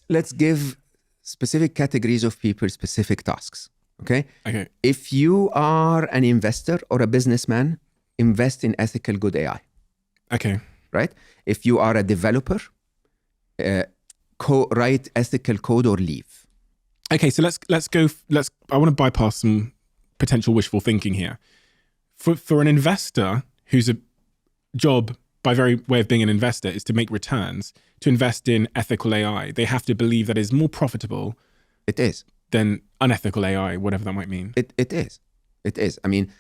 let's give specific categories of people specific tasks. Okay. If you are an investor or a businessman, invest in ethical good AI. Okay. Right. If you are a developer, write ethical code or leave. Okay. So let's go. I want to bypass some potential wishful thinking here. For an investor whose job, by very way of being an investor, is to make returns, to invest in ethical AI, they have to believe that is more profitable. It is. Than unethical AI, whatever that might mean. It is. I mean,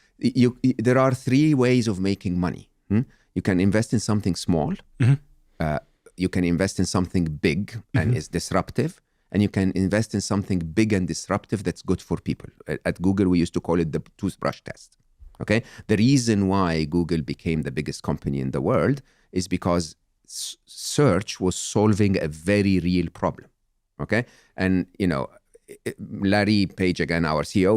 there are 3 ways of making money. You can invest in something small. Mm-hmm. You can invest in something big and is disruptive. And you can invest in something big and disruptive that's good for people. At Google, we used to call it the toothbrush test. Okay. The reason why Google became the biggest company in the world is because search was solving a very real problem. Okay. And, Larry Page, again, our CEO,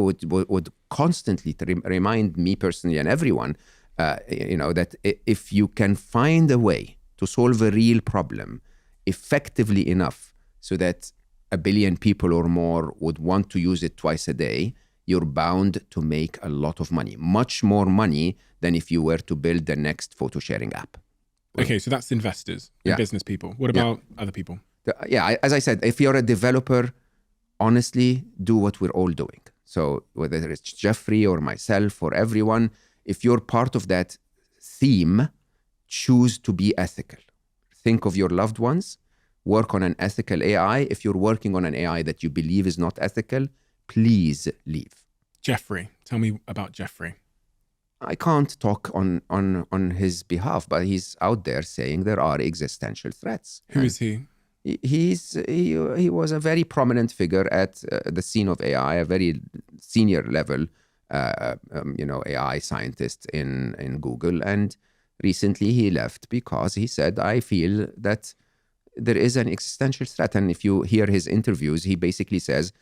would constantly remind me personally and everyone, that if you can find a way to solve a real problem effectively enough so that 1 billion people or more would want to use it twice a day, you're bound to make a lot of money, much more money than if you were to build the next photo sharing app. Okay, so that's investors and business people. What about other people? As I said, if you're a developer, honestly, do what we're all doing. So whether it's Jeffrey or myself or everyone, if you're part of that theme, choose to be ethical. Think of your loved ones, work on an ethical AI. If you're working on an AI that you believe is not ethical, please leave. Jeffrey, tell me about Jeffrey. I can't talk on his behalf, but he's out there saying there are existential threats. Who is he? He was a very prominent figure at the scene of AI, a very senior level, AI scientist in Google. And recently he left because he said, I feel that there is an existential threat. And if you hear his interviews, he basically says,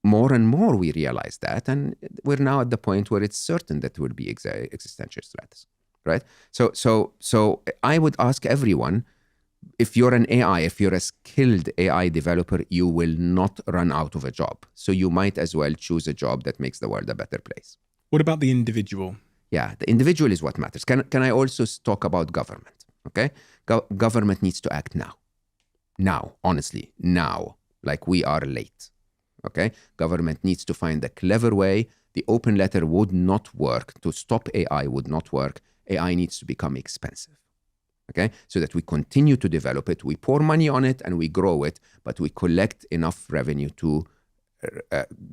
more and more we realize that. And we're now at the point where it's certain that there will be existential threats, right? So I would ask everyone, if you're an AI, if you're a skilled AI developer, you will not run out of a job. So you might as well choose a job that makes the world a better place. What about the individual? Yeah, the individual is what matters. Can I also talk about government? Okay, government needs to act now. Now, honestly, now, like we are late. Okay, government needs to find a clever way. The open letter would not work. To stop AI would not work. AI needs to become expensive. Okay, so that we continue to develop it, we pour money on it and we grow it, but we collect enough revenue to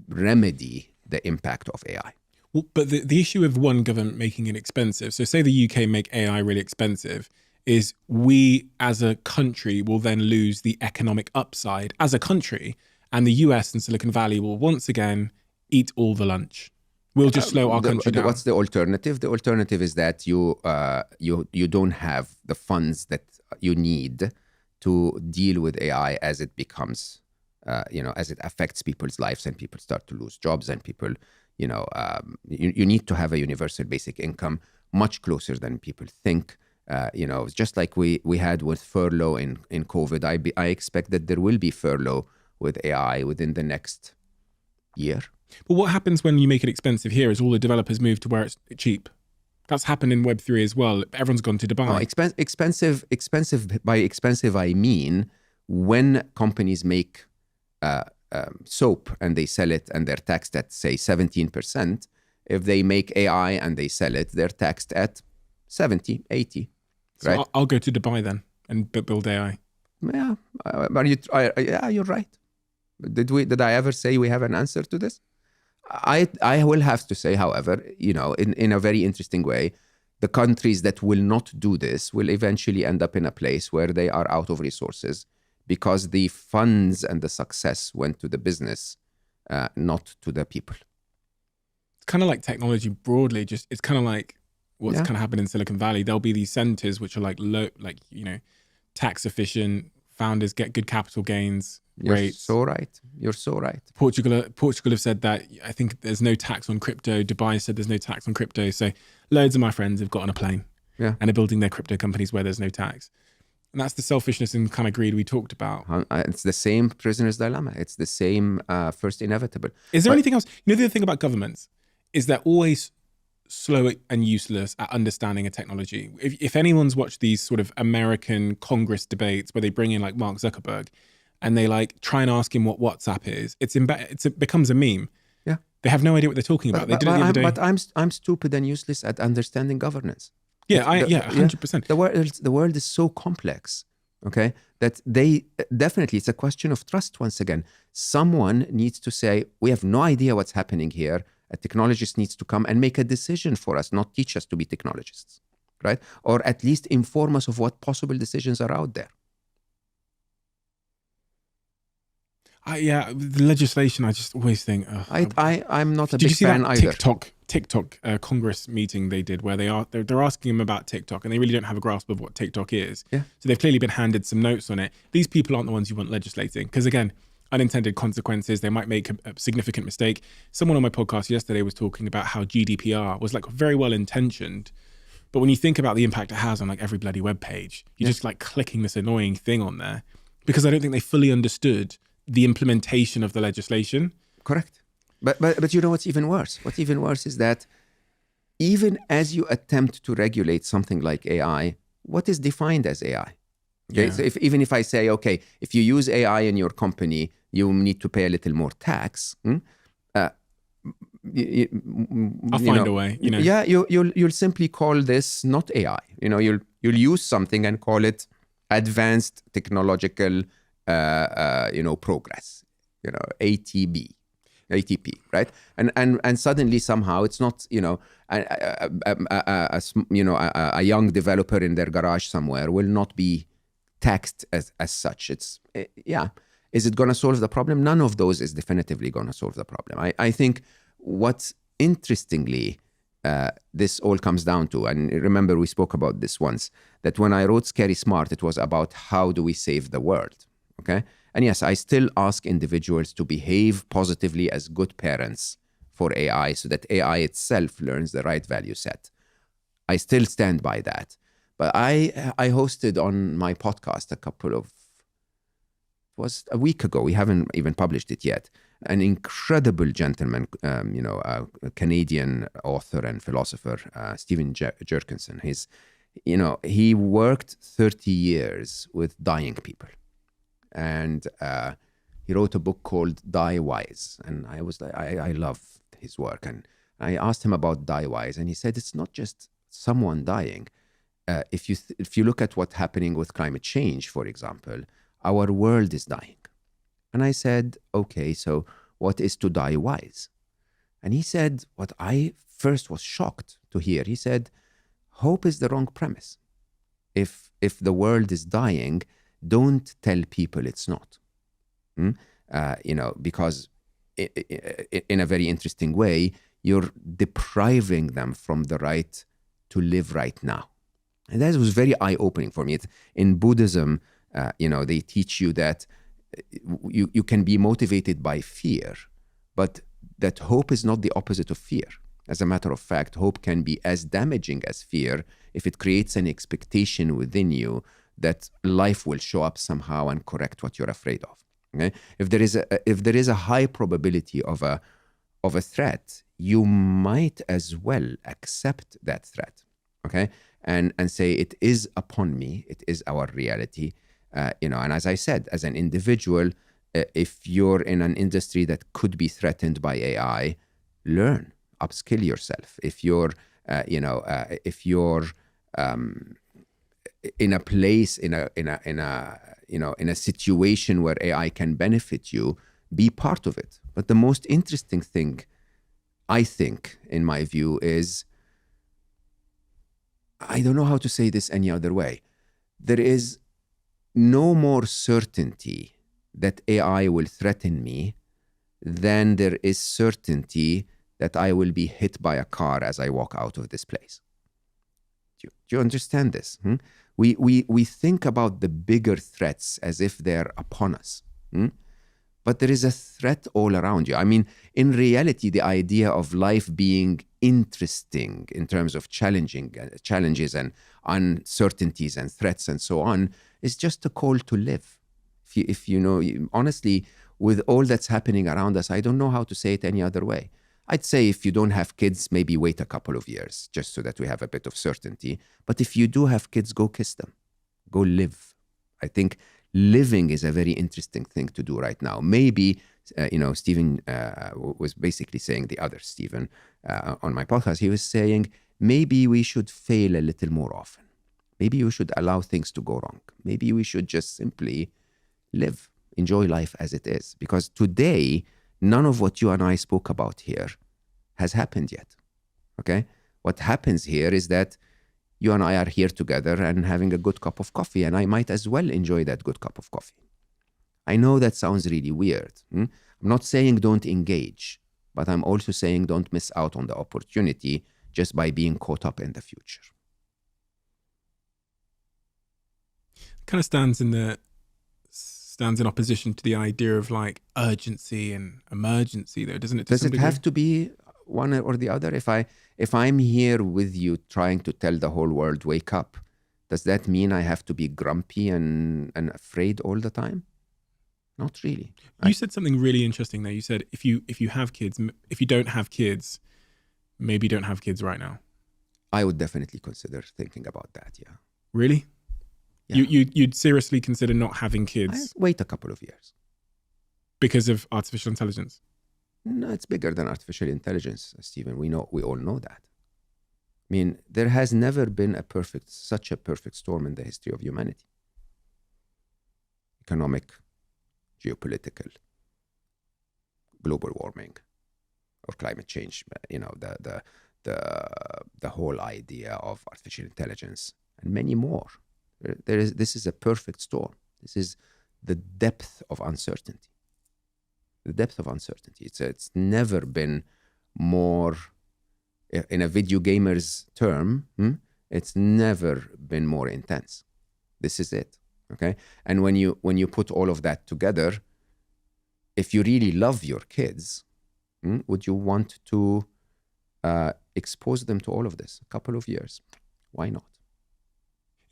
remedy the impact of AI. Well, but the issue of one government making it expensive, so say the UK make AI really expensive, is we as a country will then lose the economic upside as a country, and the US and Silicon Valley will once again eat all the lunch. We'll just slow our country down. What's the alternative? The alternative is that you don't have the funds that you need to deal with AI as it becomes, as it affects people's lives and people start to lose jobs and people, you need to have a universal basic income much closer than people think. Just like we had with furlough in COVID, I expect that there will be furlough with AI within the next year. But what happens when you make it expensive here is all the developers move to where it's cheap. That's happened in Web3 as well. Everyone's gone to Dubai. No, expensive. By expensive, I mean when companies make soap and they sell it and they're taxed at, say, 17%. If they make AI and they sell it, they're taxed at 70, 80. So right? I'll go to Dubai then and build AI. Yeah, you're right. Did I ever say we have an answer to this? I will have to say, however, in a very interesting way, the countries that will not do this will eventually end up in a place where they are out of resources because the funds and the success went to the business, not to the people. It's kind of like technology broadly. It's kind of like what's kind of happened in Silicon Valley. There'll be these centers which are like low, tax efficient. Founders get good capital gains. You're so right. Portugal have said that. I think there's no tax on crypto. Dubai said there's no tax on crypto. So loads of my friends have got on a plane and are building their crypto companies where there's no tax. And that's the selfishness and kind of greed we talked about. It's the same prisoner's dilemma. It's the same first inevitable. Is there anything else? The other thing about governments is they're always slow and useless at understanding a technology. If anyone's watched these sort of American Congress debates where they bring in like Mark Zuckerberg and they like try and ask him what WhatsApp is, it becomes a meme. Yeah, they have no idea what they're talking about. They did it the other day. But I'm stupid and useless at understanding governance. 100%. The world is so complex, okay, that it's a question of trust once again. Someone needs to say, we have no idea what's happening here. A technologist needs to come and make a decision for us, not teach us to be technologists, right? Or at least inform us of what possible decisions are out there. The legislation, I just always think... I'm not a big fan either. Did you see that TikTok Congress meeting they did where they're asking them about TikTok and they really don't have a grasp of what TikTok is. Yeah. So they've clearly been handed some notes on it. These people aren't the ones you want legislating because, again, unintended consequences, they might make a significant mistake. Someone on my podcast yesterday was talking about how GDPR was like very well intentioned, but when you think about the impact it has on like every bloody web page, you're just like clicking this annoying thing on there because I don't think they fully understood the implementation of the legislation. Correct. But you know what's even worse? What's even worse is that even as you attempt to regulate something like AI, what is defined as AI? Okay, Yeah. so even if I say, okay, if you use AI in your company, you need to pay a little more tax. I'll find a way. Yeah, you'll simply call this not AI. You'll use something and call it advanced technological, progress. ATP, right? And suddenly somehow it's not, a young developer in their garage somewhere will not be taxed as such. Is it going to solve the problem? None of those is definitively going to solve the problem. I think what interestingly this all comes down to, and remember we spoke about this once, that when I wrote Scary Smart, it was about how do we save the world, okay? And yes, I still ask individuals to behave positively as good parents for AI so that AI itself learns the right value set. I still stand by that. But I hosted on my podcast a week ago, we haven't even published it yet, an incredible gentleman, a Canadian author and philosopher, Stephen Jurgensen. He worked 30 years with dying people. And he wrote a book called Die Wise. And I was like, I love his work. And I asked him about Die Wise, and he said, it's not just someone dying. If you look at what's happening with climate change, for example, our world is dying. And I said, okay, so what is to die wise? And he said, what I first was shocked to hear, he said, hope is the wrong premise. If the world is dying, don't tell people it's not. Because in a very interesting way, you're depriving them from the right to live right now. And that was very eye-opening for me. In Buddhism, they teach you that you can be motivated by fear, but that hope is not the opposite of fear. As a matter of fact, hope can be as damaging as fear if it creates an expectation within you that life will show up somehow and correct what you're afraid of. Okay? If there is a high probability of a threat, you might as well accept that threat. Okay, and say it is upon me. It is our reality. And as I said, as an individual, if you're in an industry that could be threatened by AI, learn, upskill yourself. If you're, in a place, in a situation where AI can benefit you, be part of it. But the most interesting thing, I think, in my view, is, I don't know how to say this any other way. There is no more certainty that AI will threaten me than there is certainty that I will be hit by a car as I walk out of this place. Do you understand this? We think about the bigger threats as if they're upon us. But there is a threat all around you. I mean, in reality, the idea of life being interesting in terms of challenges and uncertainties and threats and so on is just a call to live. If you know, honestly, with all that's happening around us, I don't know how to say it any other way. I'd say if you don't have kids, maybe wait a couple of years just so that we have a bit of certainty. But if you do have kids, go kiss them. Go live. I think living is a very interesting thing to do right now. Maybe, Stephen was basically saying, the other Stephen on my podcast, he was saying, maybe we should fail a little more often. Maybe we should allow things to go wrong. Maybe we should just simply live, enjoy life as it is. Because today, none of what you and I spoke about here has happened yet. Okay? What happens here is that you and I are here together and having a good cup of coffee, and I might as well enjoy that good cup of coffee. I know that sounds really weird. I'm not saying don't engage, but I'm also saying don't miss out on the opportunity just by being caught up in the future. Kind of stands in opposition to the idea of like urgency and emergency, though, doesn't it? Does it have to be one or the other? If I'm here with you trying to tell the whole world, wake up, does that mean I have to be grumpy and afraid all the time? Not really. You said something really interesting there. You said if you have kids, if you don't have kids, maybe don't have kids right now. I would definitely consider thinking about that, yeah. Really? Yeah. You'd seriously consider not having kids? Wait a couple of years. Because of artificial intelligence? No, it's bigger than artificial intelligence, Stephen. We all know that. I mean, there has never been such a perfect storm in the history of humanity. Economic, geopolitical, global warming, or climate change. The whole idea of artificial intelligence, and many more. This is a perfect storm. This is the depth of uncertainty. The depth of uncertainty. It's never been more, in a video gamer's term, it's never been more intense. This is it. Okay? And when you put all of that together, if you really love your kids, would you want to expose them to all of this? A couple of years. Why not?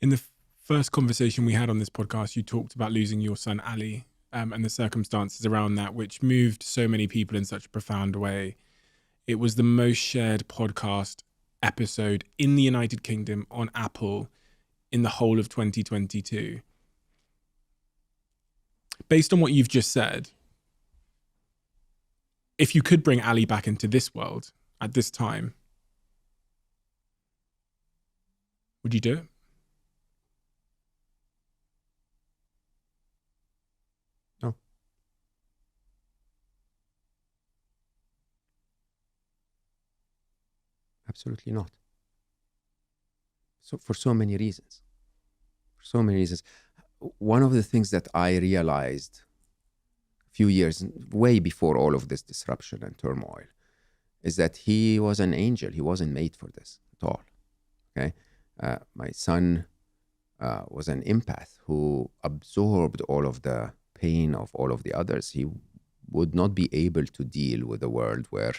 In the first conversation we had on this podcast, you talked about losing your son, Ali, and the circumstances around that, which moved so many people in such a profound way. It was the most shared podcast episode in the United Kingdom on Apple in the whole of 2022. Based on what you've just said, if you could bring Ali back into this world at this time, would you do it? No. Absolutely not. So for so many reasons. One of the things that I realized a few years, way before all of this disruption and turmoil, is that he was an angel. He wasn't made for this at all. Okay, my son was an empath who absorbed all of the pain of all of the others. He would not be able to deal with a world where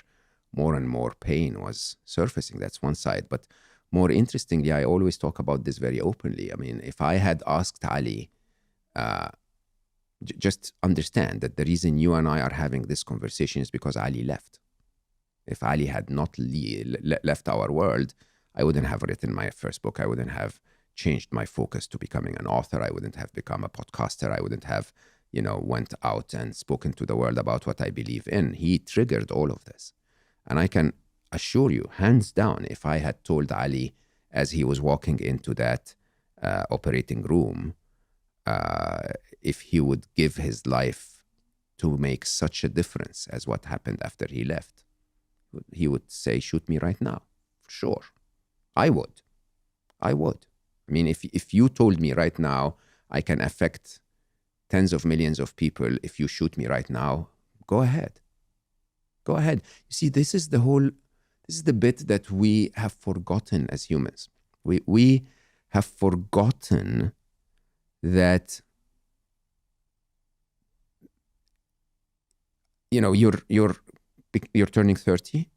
more and more pain was surfacing. That's one side. But more interestingly, I always talk about this very openly. I mean, if I had asked Ali, just understand that the reason you and I are having this conversation is because Ali left. If Ali had not left our world, I wouldn't have written my first book. I wouldn't have changed my focus to becoming an author. I wouldn't have become a podcaster. I wouldn't have, went out and spoken to the world about what I believe in. He triggered all of this. And I can assure you, hands down, if I had told Ali as he was walking into that operating room, if he would give his life to make such a difference as what happened after he left, he would say, shoot me right now. For sure. I would. I mean, if you told me right now, I can affect tens of millions of people if you shoot me right now, go ahead. Go ahead. You see, this is the bit that we have forgotten as humans. We have forgotten that, you're turning 30.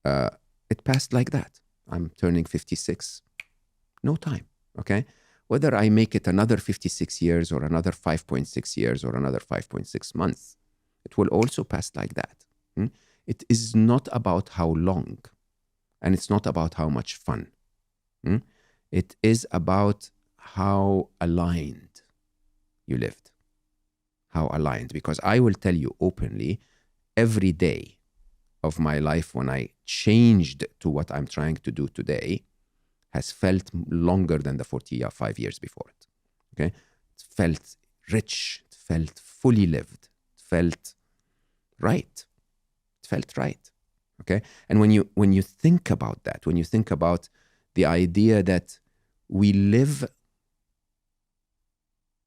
It passed like that. I'm turning 56. No time, okay? Whether I make it another 56 years or another 5.6 years or another 5.6 months, it will also pass like that. It is not about how long, and it's not about how much fun. It is about how aligned you lived. How aligned. Because I will tell you openly, every day of my life when I changed to what I'm trying to do today has felt longer than the 45 years before it. Okay? It felt rich. It felt fully lived. It felt right. It felt right. Okay? And when you think about that, when you think about the idea that we live,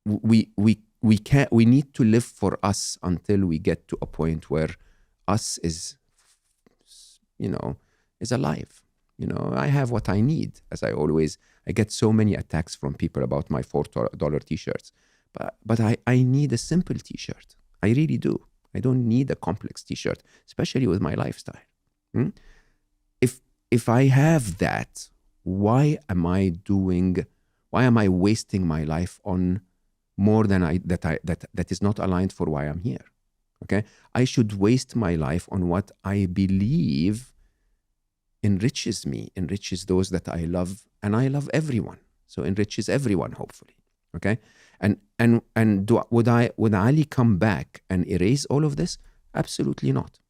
we need to live for us until we get to a point where us is alive. I have what I need. I get so many attacks from people about my $4 t-shirts, but I need a simple t-shirt. I really do. I don't need a complex t-shirt, especially with my lifestyle. If I have that, why am I wasting my life on more than that is not aligned for why I'm here? Okay? I should waste my life on what I believe enriches me, enriches those that I love, and I love everyone. So enriches everyone, hopefully. Okay? And would Ali come back and erase all of this? Absolutely not.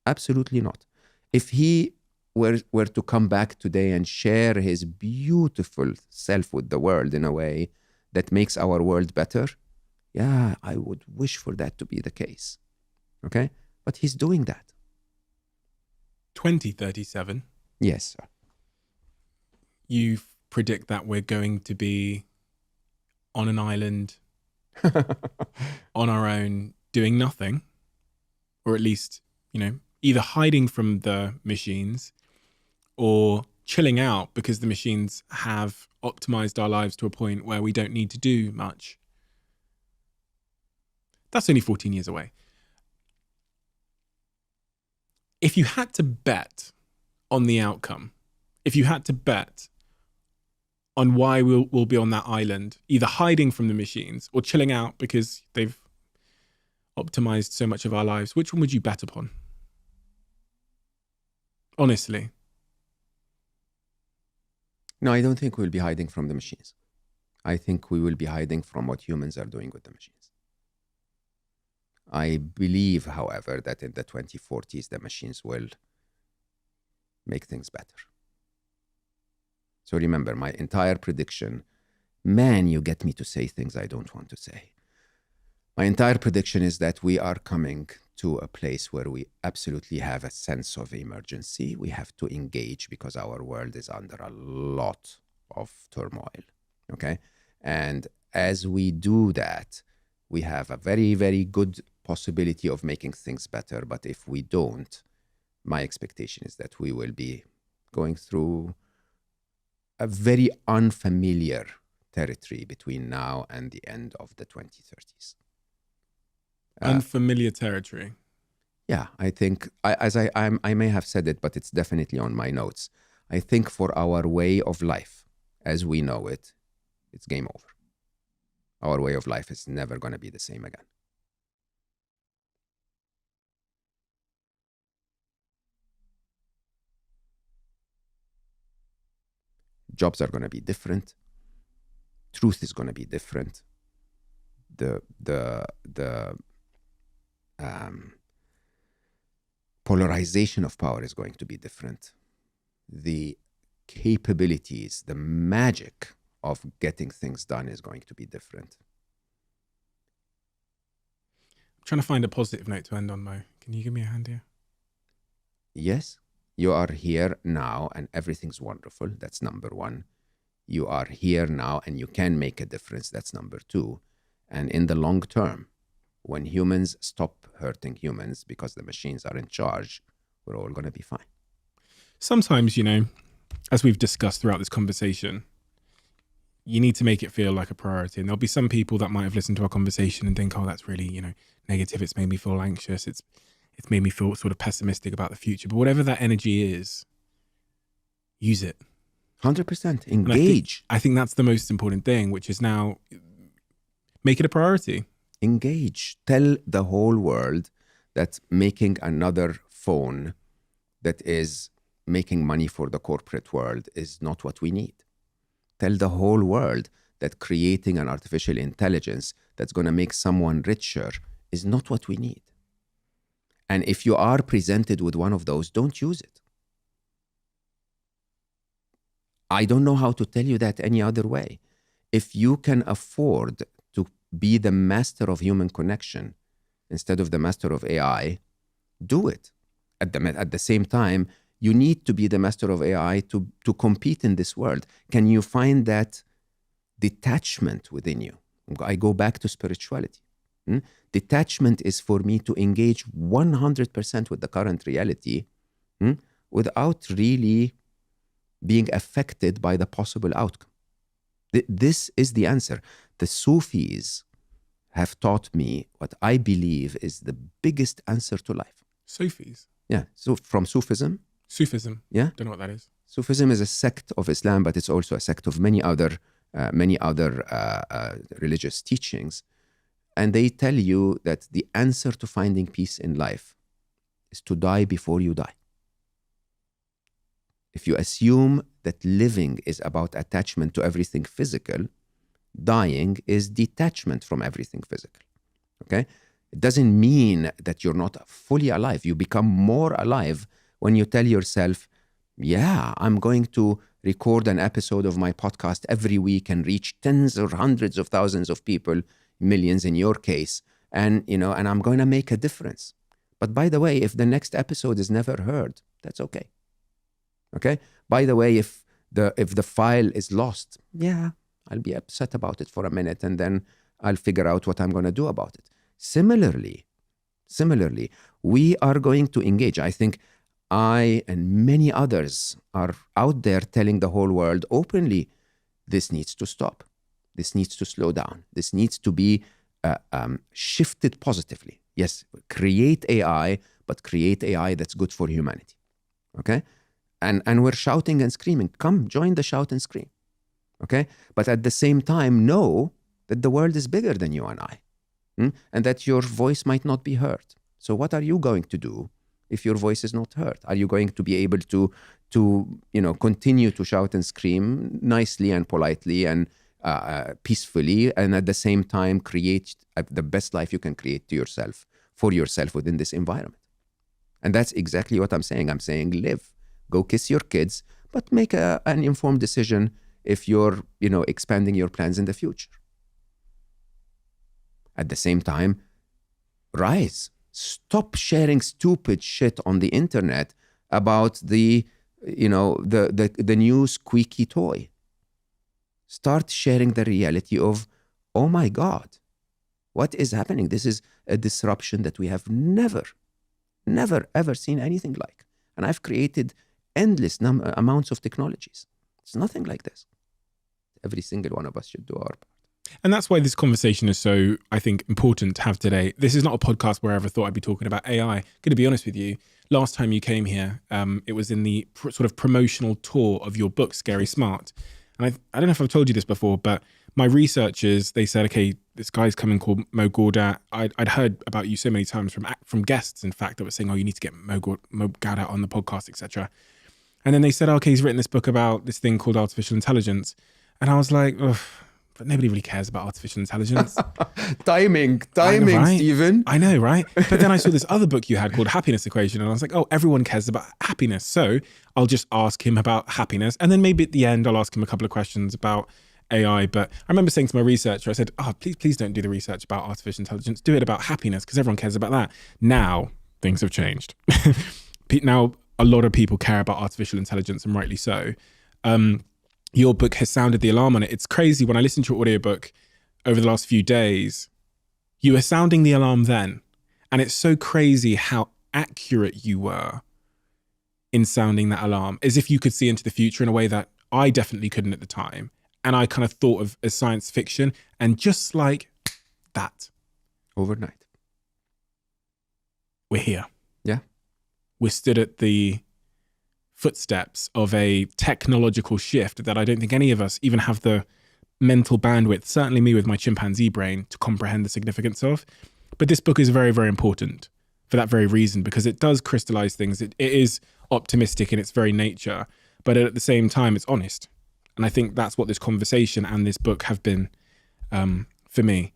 Absolutely not. If he were to come back today and share his beautiful self with the world in a way that makes our world better, yeah, I would wish for that to be the case. Okay? But he's doing that. 2037. Yes, sir. You predict that we're going to be on an island on our own doing nothing, or at least, either hiding from the machines or chilling out because the machines have optimized our lives to a point where we don't need to do much. That's only 14 years away. If you had to bet on the outcome, if you had to bet on why we'll be on that island, either hiding from the machines or chilling out because they've optimized so much of our lives, which one would you bet upon? Honestly. No, I don't think we'll be hiding from the machines. I think we will be hiding from what humans are doing with the machines. I believe, however, that in the 2040s, the machines will make things better. So remember, my entire prediction, man, you get me to say things I don't want to say. My entire prediction is that we are coming to a place where we absolutely have a sense of emergency. We have to engage because our world is under a lot of turmoil, okay? And as we do that, we have a very, very good possibility of making things better. But if we don't, my expectation is that we will be going through a very unfamiliar territory between now and the end of the 2030s. Unfamiliar territory. Yeah, I think, I may have said it, but it's definitely on my notes. I think for our way of life, as we know it, it's game over. Our way of life is never going to be the same again. Jobs are going to be different. Truth is going to be different. The polarization of power is going to be different. The capabilities, the magic of getting things done is going to be different. I'm trying to find a positive note to end on, Mo. Can you give me a hand here? Yes, you are here now and everything's wonderful. That's number one. You are here now and you can make a difference. That's number two. And in the long term, when humans stop hurting humans because the machines are in charge, we're all going to be fine. Sometimes, you know, as we've discussed throughout this conversation, you need to make it feel like a priority. And there'll be some people that might have listened to our conversation and think, oh, that's really, you know, negative. It's made me feel anxious. It's made me feel sort of pessimistic about the future. But whatever that energy is, use it. 100%. Engage. I think that's the most important thing, which is now make it a priority. Engage. Tell the whole world that making another phone that is making money for the corporate world is not what we need. Tell the whole world that creating an artificial intelligence that's going to make someone richer is not what we need. And if you are presented with one of those, don't use it. I don't know how to tell you that any other way. If you can afford to be the master of human connection instead of the master of AI, do it. At the same time, you need to be the master of AI to compete in this world. Can you find that detachment within you? I go back to spirituality. Detachment is for me to engage 100% with the current reality without really being affected by the possible outcome. This is the answer. The Sufis have taught me what I believe is the biggest answer to life. Sufis? Yeah, so from Sufism. Sufism? Yeah. Don't know what that is. Sufism is a sect of Islam, but it's also a sect of many other religious teachings. And they tell you that the answer to finding peace in life is to die before you die. If you assume that living is about attachment to everything physical, dying is detachment from everything physical. Okay? It doesn't mean that you're not fully alive. You become more alive when you tell yourself, yeah, I'm going to record an episode of my podcast every week and reach tens or hundreds of thousands of people, millions in your case, and I'm going to make a difference. But by the way, if the next episode is never heard, that's okay. Okay? By the way, if the file is lost, yeah, I'll be upset about it for a minute and then I'll figure out what I'm going to do about it. Similarly, we are going to engage. I think I and many others are out there telling the whole world openly, this needs to stop. This needs to slow down. This needs to be shifted positively. Yes, create AI, but create AI that's good for humanity. Okay? And we're shouting and screaming. Come, join the shout and scream. Okay? But at the same time, know that the world is bigger than you and I. And that your voice might not be heard. So what are you going to do if your voice is not heard? Are you going to be able to continue to shout and scream nicely and politely and peacefully, and at the same time create the best life you can create to yourself, for yourself within this environment? And that's exactly what I'm saying. I'm saying live. Go kiss your kids, but make an informed decision if you're, expanding your plans in the future. At the same time, rise. Stop sharing stupid shit on the internet about the new squeaky toy. Start sharing the reality of, oh my God, what is happening? This is a disruption that we have never, ever seen anything like. And I've created endless amounts of technologies. It's nothing like this. Every single one of us should do our part. And that's why this conversation is so, I think, important to have today. This is not a podcast where I ever thought I'd be talking about AI. Going to be honest with you, last time you came here, it was in the sort of promotional tour of your book, Scary Smart. And I don't know if I've told you this before, but my researchers, they said, okay, this guy's coming called Mo Gawdat. I'd heard about you so many times from guests, in fact, that were saying, oh, you need to get Mo Gawdat on the podcast, etc. And then they said, okay, he's written this book about this thing called artificial intelligence. And I was like, ugh. But nobody really cares about artificial intelligence. Timing, right? Stephen. I know, right? But then I saw this other book you had called Happiness Equation, and I was like, oh, everyone cares about happiness. So I'll just ask him about happiness. And then maybe at the end, I'll ask him a couple of questions about AI. But I remember saying to my researcher, I said, oh, please don't do the research about artificial intelligence. Do it about happiness, because everyone cares about that. Now, things have changed. Now, a lot of people care about artificial intelligence, and rightly so. Your book has sounded the alarm on it. It's crazy. When I listened to your audiobook over the last few days, you were sounding the alarm then. And it's so crazy how accurate you were in sounding that alarm, as if you could see into the future in a way that I definitely couldn't at the time. And I kind of thought of as science fiction, and just like that. Overnight. We're here. Yeah. We're stood at the footsteps of a technological shift that I don't think any of us even have the mental bandwidth, certainly me with my chimpanzee brain, to comprehend the significance of. But this book is very, very important for that very reason, because it does crystallize things. It is optimistic in its very nature, but at the same time, it's honest. And I think that's what this conversation and this book have been for me.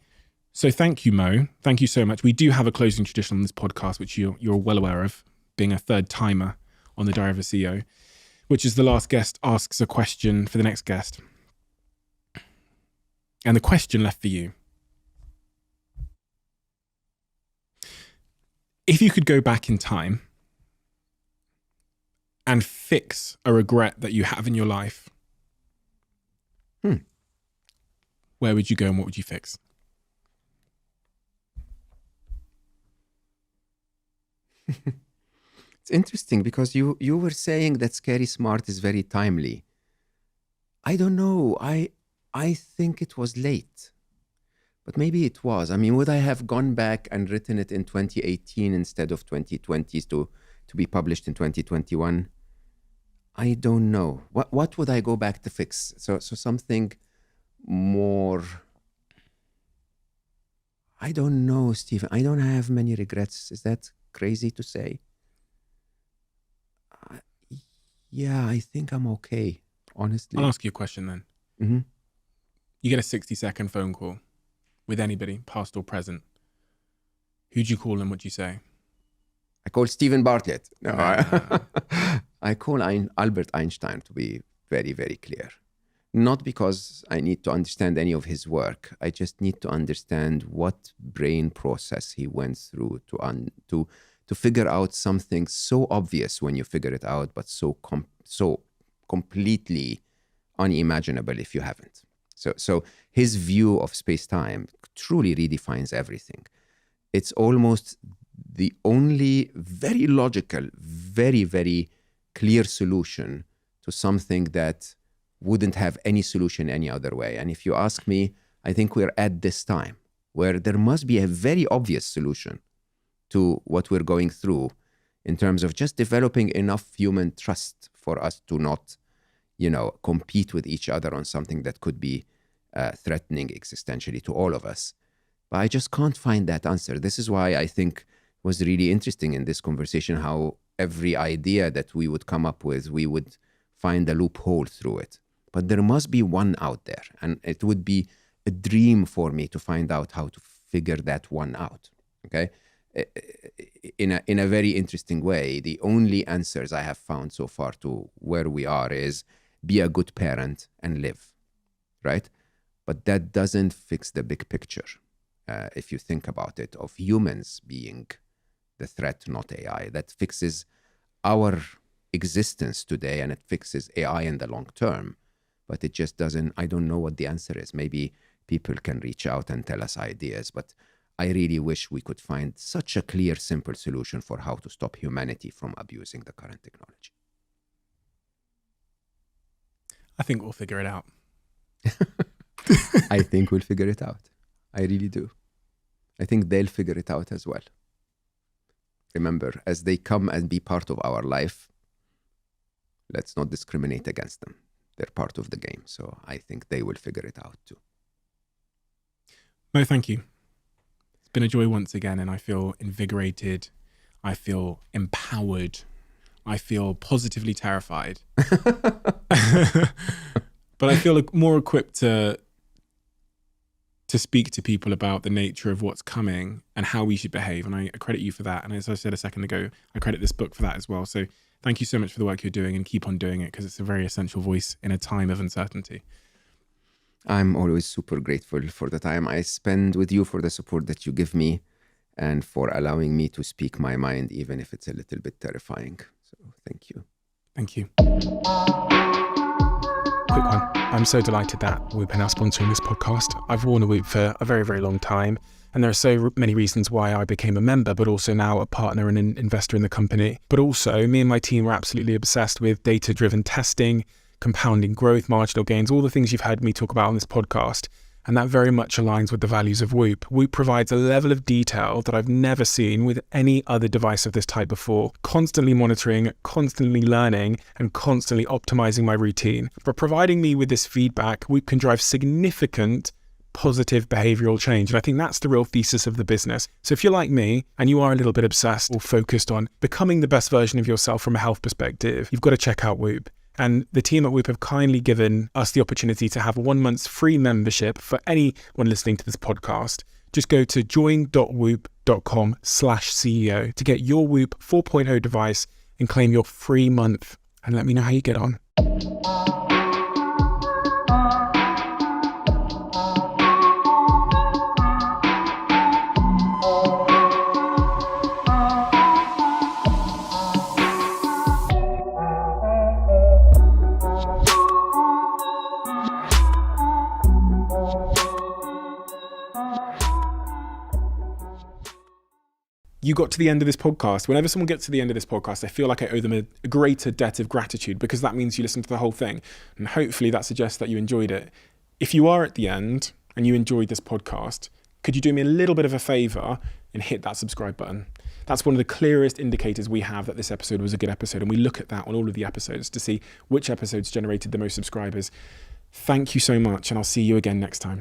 So thank you, Mo. Thank you so much. We do have a closing tradition on this podcast, which you're well aware of, being a third timer on the Diary of a CEO, which is the last guest asks a question for the next guest. And the question left for you: if you could go back in time and fix a regret that you have in your life, where would you go and what would you fix? It's interesting because you were saying that Scary Smart is very timely. I don't know. I think it was late, but maybe it was. I mean, would I have gone back and written it in 2018 instead of 2020 to be published in 2021? I don't know. What would I go back to fix? So something more. I don't know, Stephen. I don't have many regrets. Is that crazy to say? Yeah, I think I'm okay, honestly. I'll ask you a question then. Mm-hmm. You get a 60-second phone call with anybody, past or present. Who'd you call and what'd you say? I call Stephen Bartlett. No, I call Albert Einstein, to be very, very clear. Not because I need to understand any of his work. I just need to understand what brain process he went through to figure out something so obvious when you figure it out, but so completely unimaginable if you haven't. So his view of space-time truly redefines everything. It's almost the only very logical, very, very clear solution to something that wouldn't have any solution any other way. And if you ask me, I think we're at this time where there must be a very obvious solution to what we're going through in terms of just developing enough human trust for us to not, compete with each other on something that could be threatening existentially to all of us. But I just can't find that answer. This is why I think it was really interesting in this conversation how every idea that we would come up with, we would find a loophole through it. But there must be one out there. And it would be a dream for me to find out how to figure that one out. Okay? In a very interesting way, the only answers I have found so far to where we are is be a good parent and live, right? But that doesn't fix the big picture, if you think about it, of humans being the threat, not AI. That fixes our existence today and it fixes AI in the long term, but it just doesn't. I don't know what the answer is. Maybe people can reach out and tell us ideas, but I really wish we could find such a clear, simple solution for how to stop humanity from abusing the current technology. I think we'll figure it out. I think we'll figure it out. I really do. I think they'll figure it out as well. Remember, as they come and be part of our life, let's not discriminate against them. They're part of the game. So I think they will figure it out too. No, thank you. It's been a joy once again, and I feel invigorated. I feel empowered. I feel positively terrified. But I feel more equipped to speak to people about the nature of what's coming and how we should behave. And I credit you for that. And as I said a second ago, I credit this book for that as well. So thank you so much for the work you're doing, and keep on doing it, because it's a very essential voice in a time of uncertainty. I'm always super grateful for the time I spend with you, for the support that you give me, and for allowing me to speak my mind, even if it's a little bit terrifying. So thank you. Thank you. Quick one. I'm so delighted that Whoop are now sponsoring this podcast. I've worn a Whoop for a very, very long time, and there are so many reasons why I became a member, but also now a partner and an investor in the company. But also, me and my team are absolutely obsessed with data-driven testing, compounding growth, marginal gains, all the things you've heard me talk about on this podcast. And that very much aligns with the values of Whoop. Whoop provides a level of detail that I've never seen with any other device of this type before. Constantly monitoring, constantly learning, and constantly optimizing my routine. For providing me with this feedback, Whoop can drive significant positive behavioral change. And I think that's the real thesis of the business. So if you're like me and you are a little bit obsessed or focused on becoming the best version of yourself from a health perspective, you've got to check out Whoop. And the team at Whoop have kindly given us the opportunity to have 1 month's free membership for anyone listening to this podcast. Just go to join.whoop.com/CEO to get your Whoop 4.0 device and claim your free month. And let me know how you get on. You got to the end of this podcast. Whenever someone gets to the end of this podcast, I feel like I owe them a greater debt of gratitude, because that means you listened to the whole thing. And hopefully that suggests that you enjoyed it. If you are at the end and you enjoyed this podcast, could you do me a little bit of a favor and hit that subscribe button? That's one of the clearest indicators we have that this episode was a good episode. And we look at that on all of the episodes to see which episodes generated the most subscribers. Thank you so much, and I'll see you again next time.